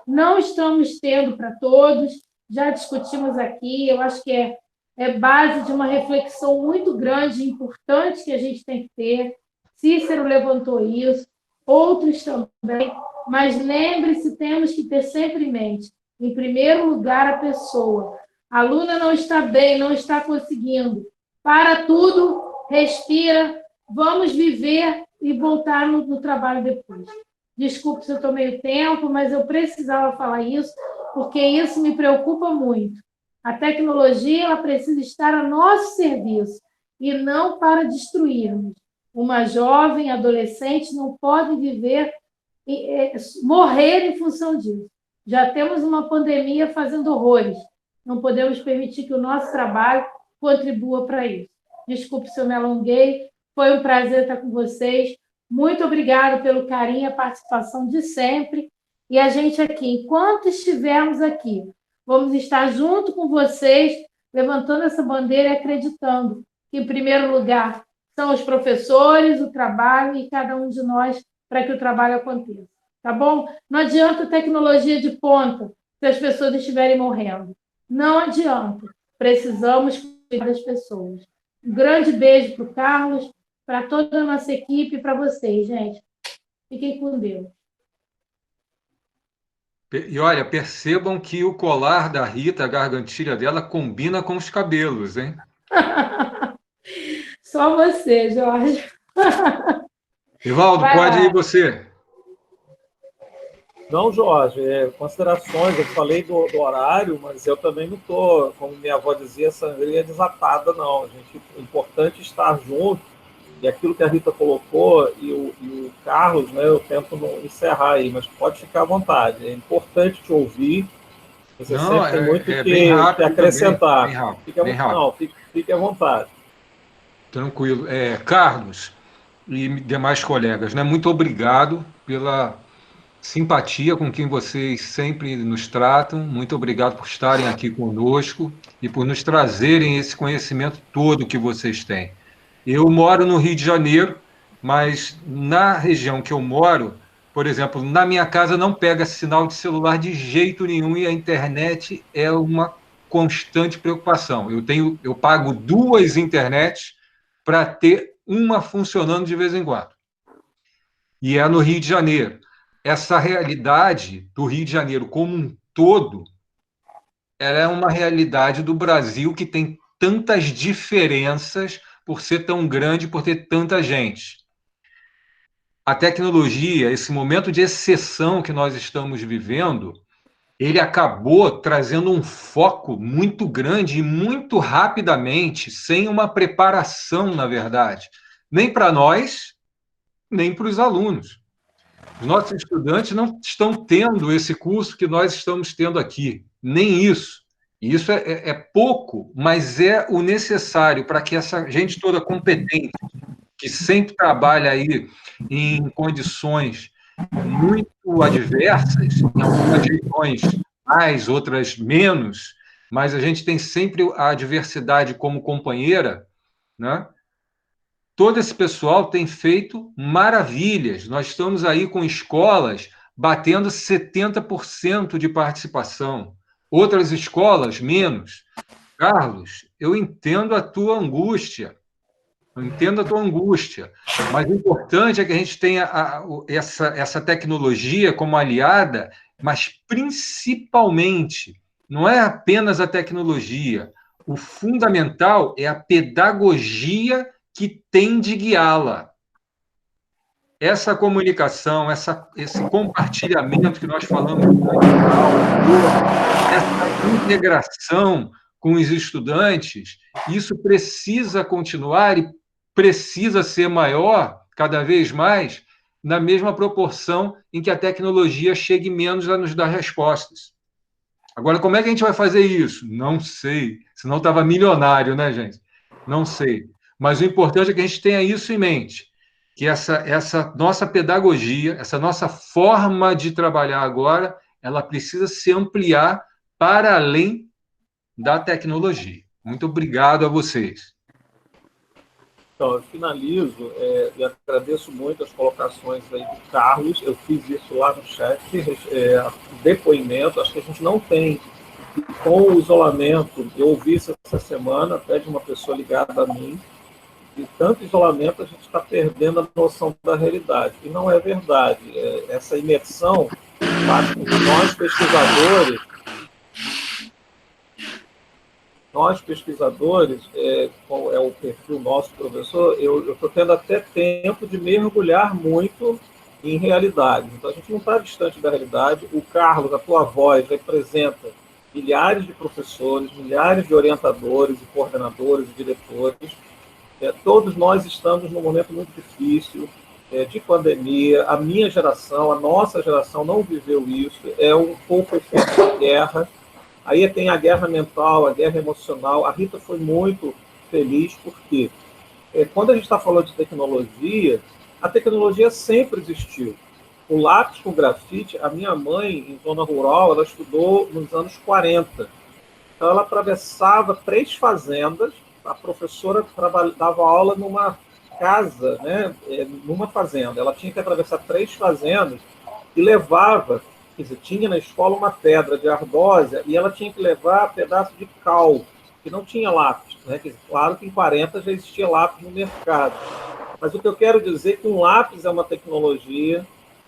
Não estamos tendo para todos, já discutimos aqui, eu acho que é base de uma reflexão muito grande e importante que a gente tem que ter. Cícero levantou isso, outros também, mas lembre-se, temos que ter sempre em mente, em primeiro lugar, a pessoa. A aluna não está bem, não está conseguindo. Para tudo, respira, vamos viver e voltar no trabalho depois. Desculpe se eu tomei o tempo, mas eu precisava falar isso, porque isso me preocupa muito. A tecnologia ela precisa estar a nosso serviço e não para destruirmos. Uma jovem, adolescente não pode viver, morrer em função disso. Já temos uma pandemia fazendo horrores. Não podemos permitir que o nosso trabalho contribua para isso. Desculpe se eu me alonguei. Foi um prazer estar com vocês. Muito obrigada pelo carinho e a participação de sempre. E a gente aqui, enquanto estivermos aqui, vamos estar junto com vocês, levantando essa bandeira e acreditando que, em primeiro lugar, são os professores, o trabalho e cada um de nós para que o trabalho aconteça. Tá bom? Não adianta tecnologia de ponta se as pessoas estiverem morrendo. Não adianta. Precisamos cuidar das pessoas. Um grande beijo para o Carlos, para toda a nossa equipe e para vocês, gente. Fiquem com Deus. E olha, percebam que o colar da Rita, a gargantilha dela, combina com os cabelos, hein? Só você, Jorge. Evaldo, Vai pode lá. ir você. Não, Jorge, considerações, eu falei do horário, mas eu também não estou, como minha avó dizia, sangria desatada, não. Gente, é importante estar junto, e aquilo que a Rita colocou, e o Carlos, né, eu tento não encerrar aí, mas pode ficar à vontade. É importante te ouvir, você Não, sempre tem muito bem rápido que acrescentar. também, bem rápido. Não, fique à vontade. Tranquilo. Carlos e demais colegas, né, muito obrigado pela simpatia com quem vocês sempre nos tratam. Muito obrigado por estarem aqui conosco e por nos trazerem esse conhecimento todo que vocês têm. Eu moro no Rio de Janeiro, mas na região que eu moro, por exemplo, na minha casa não pega sinal de celular de jeito nenhum e a internet é uma constante preocupação. Eu pago 2 internets para ter uma funcionando de vez em quando. E é no Rio de Janeiro. Essa realidade do Rio de Janeiro como um todo, ela é uma realidade do Brasil que tem tantas diferenças por ser tão grande, por ter tanta gente. A tecnologia, esse momento de exceção que nós estamos vivendo, ele acabou trazendo um foco muito grande e muito rapidamente, sem uma preparação, na verdade, nem para nós, nem para os alunos. Os nossos estudantes não estão tendo esse curso que nós estamos tendo aqui, nem isso. E isso é pouco, mas é o necessário para que essa gente toda competente, que sempre trabalha aí em condições muito adversas, em algumas regiões mais, outras menos, mas a gente tem sempre a diversidade como companheira, né? Todo esse pessoal tem feito maravilhas. Nós estamos aí com escolas batendo 70% de participação. Outras escolas, menos. Carlos, eu entendo a tua angústia. Eu entendo a tua angústia. Mas o importante é que a gente tenha essa tecnologia como aliada, mas principalmente, não é apenas a tecnologia. O fundamental é a pedagogia que tem de guiá-la. Essa comunicação, esse compartilhamento que nós falamos, essa integração com os estudantes, isso precisa continuar e precisa ser maior, cada vez mais, na mesma proporção em que a tecnologia chegue menos a nos dar respostas. Agora, como é que a gente vai fazer isso? Não sei. Senão estava milionário, né, gente? Não sei. Mas o importante é que a gente tenha isso em mente, que essa nossa pedagogia, essa nossa forma de trabalhar agora, ela precisa se ampliar para além da tecnologia. Muito obrigado a vocês. Então, eu finalizo e agradeço muito as colocações aí do Carlos. Eu fiz isso lá no chat, depoimento. Acho que a gente não tem, com o isolamento, eu ouvi isso essa semana, até de uma pessoa ligada a mim, e tanto isolamento a gente está perdendo a noção da realidade. E não é verdade. Essa imersão faz com que nós, pesquisadores, é o perfil nosso professor, eu estou tendo até tempo de mergulhar muito em realidade. Então, a gente não está distante da realidade. O Carlos, a tua voz, representa milhares de professores, milhares de orientadores, e coordenadores, e diretores. Todos nós estamos num momento muito difícil, de pandemia. A minha geração, a nossa geração não viveu isso. É um pouco efeito da guerra. Aí tem a guerra mental, a guerra emocional. A Rita foi muito feliz, porque quando a gente está falando de tecnologia, a tecnologia sempre existiu. O lápis com grafite, a minha mãe, em zona rural, ela estudou nos anos 40. Então, ela atravessava 3 fazendas, a professora dava aula numa casa, né, numa fazenda. Ela tinha que atravessar 3 fazendas e levava... Quer dizer, tinha na escola uma pedra de ardósia e ela tinha que levar pedaço de cal, que não tinha lápis. Né? Quer dizer, claro que em 40 já existia lápis no mercado. Mas o que eu quero dizer é que um lápis é uma tecnologia,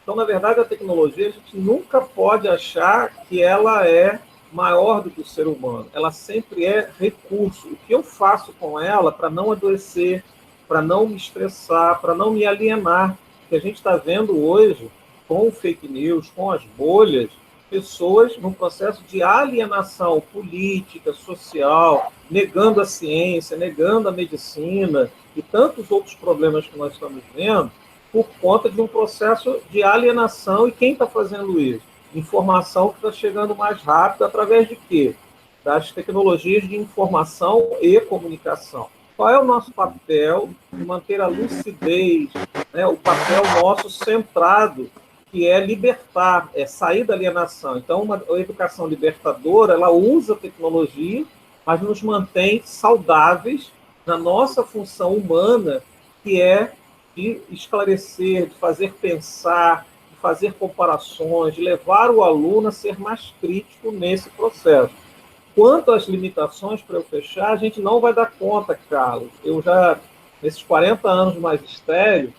Então, na verdade, a tecnologia, a gente nunca pode achar que ela é maior do que o ser humano. Ela sempre é recurso. O que eu faço com ela para não adoecer, para não me estressar, para não me alienar, que a gente está vendo hoje com o fake news, com as bolhas, pessoas num processo de alienação política, social, negando a ciência, negando a medicina e tantos outros problemas que nós estamos vendo por conta de um processo de alienação. E quem está fazendo isso? Informação que está chegando mais rápido através de quê? Das tecnologias de informação e comunicação. Qual é o nosso papel de manter a lucidez, né, o papel nosso centrado, que é libertar, é sair da alienação. Então, uma educação libertadora, ela usa a tecnologia, mas nos mantém saudáveis na nossa função humana, que é de esclarecer, de fazer pensar, de fazer comparações, de levar o aluno a ser mais crítico nesse processo. Quanto às limitações, para eu fechar, a gente não vai dar conta, Carlos. Eu já, nesses 40 anos de magistério,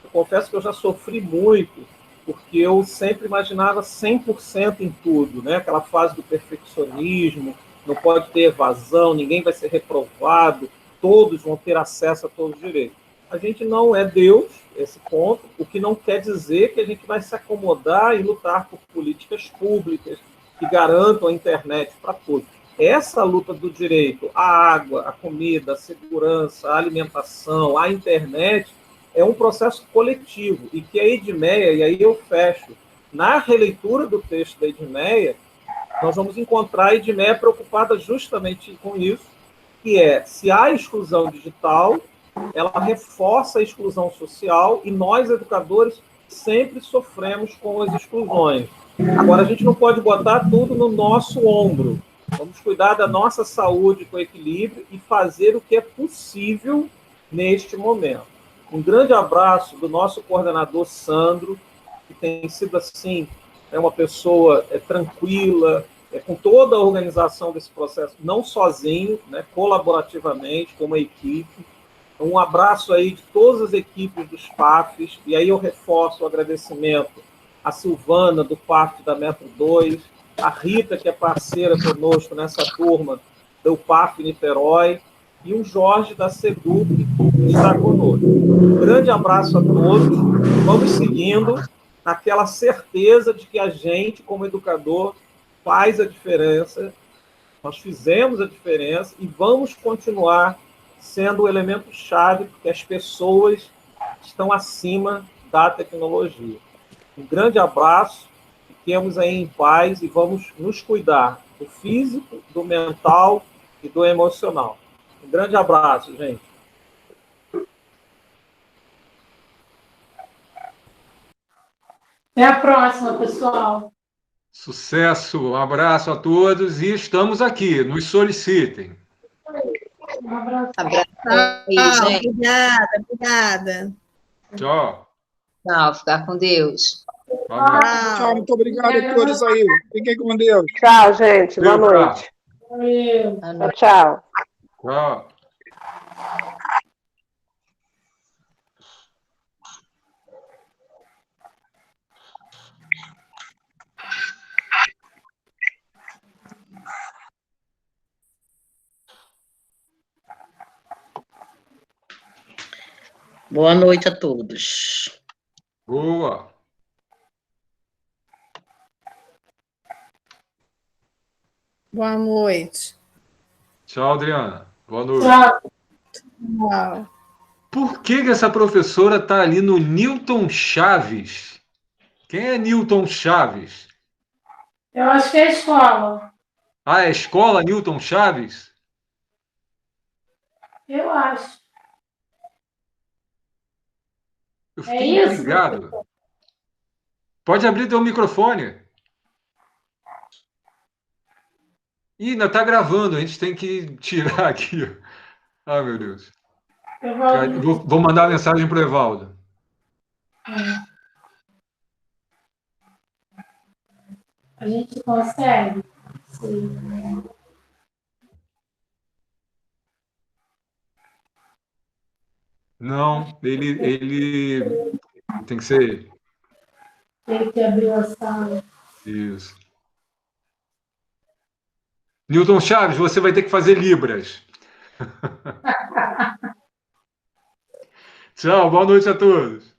eu confesso que eu já sofri muito, porque eu sempre imaginava 100% em tudo, né? Aquela fase do perfeccionismo, não pode ter evasão, ninguém vai ser reprovado, todos vão ter acesso a todos os direitos. A gente não é Deus, esse ponto, o que não quer dizer que a gente vai se acomodar e lutar por políticas públicas que garantam a internet para todos. Essa luta do direito à água, à comida, à segurança, à alimentação, à internet, é um processo coletivo, e que a Edmeia, e aí eu fecho, na releitura do texto da Edmeia, nós vamos encontrar a Edmeia preocupada justamente com isso, que é, se há exclusão digital, ela reforça a exclusão social, e nós, educadores, sempre sofremos com as exclusões. Agora, a gente não pode botar tudo no nosso ombro. Vamos cuidar da nossa saúde com equilíbrio e fazer o que é possível neste momento. Um grande abraço do nosso coordenador Sandro, que tem sido assim, uma pessoa tranquila, com toda a organização desse processo, não sozinho, né, colaborativamente, com uma equipe. Um abraço aí de todas as equipes dos PAFs, e aí eu reforço o agradecimento à Silvana, do PAF da Metro 2, a Rita, que é parceira conosco nessa turma do PAF Niterói, e o Jorge da SEDUC, que está conosco. Um grande abraço a todos, vamos seguindo naquela certeza de que a gente, como educador, faz a diferença, nós fizemos a diferença e vamos continuar sendo o elemento-chave, porque as pessoas estão acima da tecnologia. Um grande abraço, fiquemos aí em paz e vamos nos cuidar do físico, do mental e do emocional. Um grande abraço, gente. Até a próxima, pessoal. Sucesso, um abraço a todos e estamos aqui, nos solicitem. Um abraço. Tchau, obrigada, obrigada. Tchau. Tchau, ficar com Deus. Tchau, muito obrigado a todos aí. Fiquem com Deus. Tchau, gente. Boa noite. Tchau. Tchau. Boa noite a todos. Boa. Boa noite. Tchau, Adriana. Boa noite. Tchau. Por que essa professora está ali no Newton Chaves? Quem é Newton Chaves? Eu acho que é a escola. Ah, é a escola Newton Chaves? Eu acho. Eu fiquei intrigado. Pode abrir teu microfone. Ih, ainda está gravando, a gente tem que tirar aqui. Ai, meu Deus. Vou mandar mensagem para o Evaldo. A gente consegue? Sim. Não, ele tem que ser Ele que abriu a sala. Isso. Newton Chaves, você vai ter que fazer Libras. Tchau, boa noite a todos.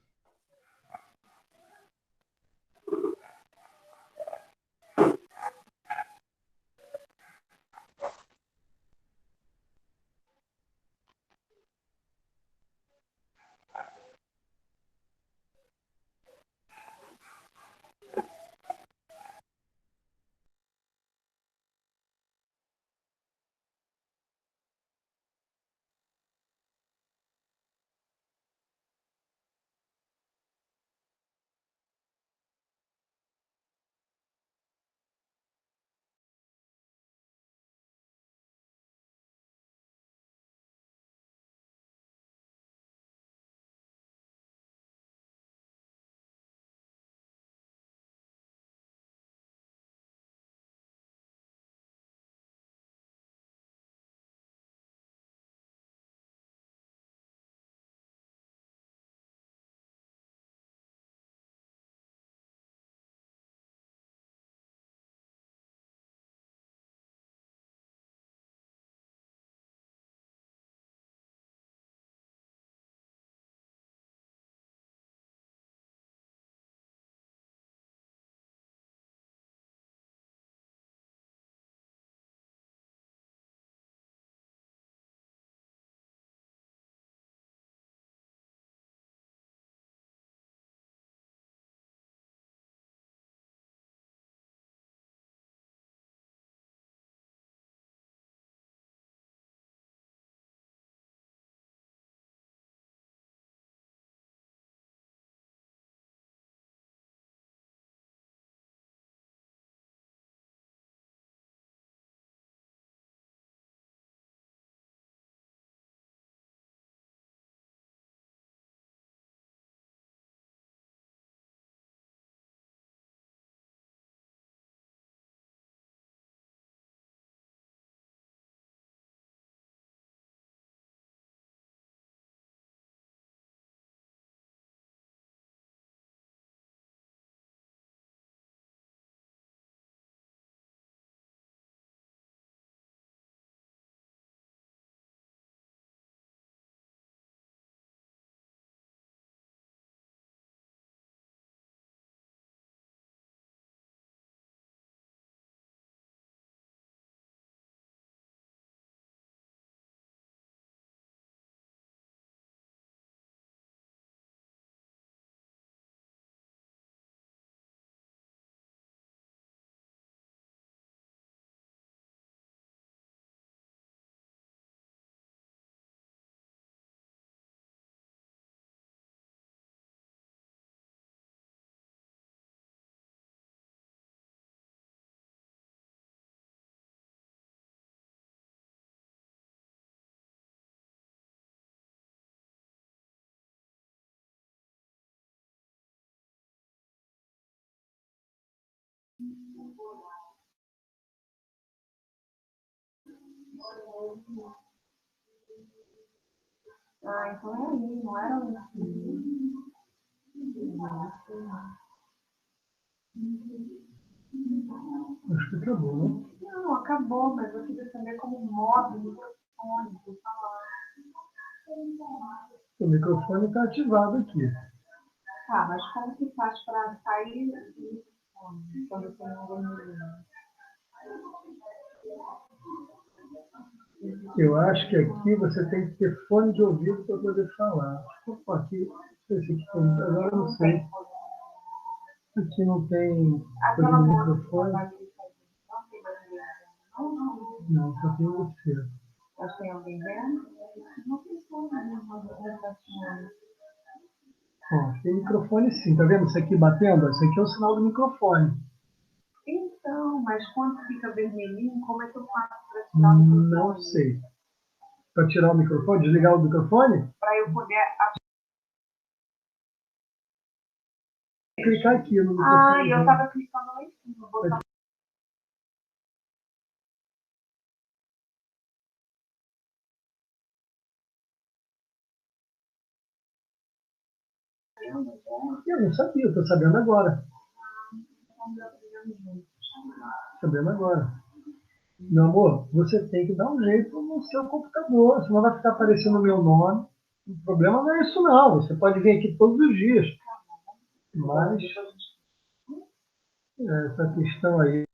Ah, então é aí, não era Acho que acabou, não? Não, acabou, mas eu queria saber como move o microfone, por falar. O microfone está ativado aqui. Tá, mas como que faz para sair do microfone quando tem um vermelhinho? Eu acho que aqui você tem que ter fone de ouvido para poder falar. Opa, aqui, esse aqui, agora eu não sei. Aqui não tem Aquela microfone. Não, só tem você. mas tem alguém vendo? Não tem som, né? Ó, tem microfone sim, tá vendo isso aqui batendo? Isso aqui é o sinal do microfone. Então, mas quando fica vermelhinho, como é que eu faço para tirar o microfone? Não sei. Para tirar o microfone, desligar o microfone? Para eu poder... Clicar aqui no microfone. Ah, eu estava clicando lá em cima. Botar... Eu não sabia, estou sabendo agora. Sabendo agora. Meu amor, você tem que dar um jeito no seu computador, senão vai ficar aparecendo o meu nome. O problema não é isso, não. Você pode vir aqui todos os dias. Mas essa questão aí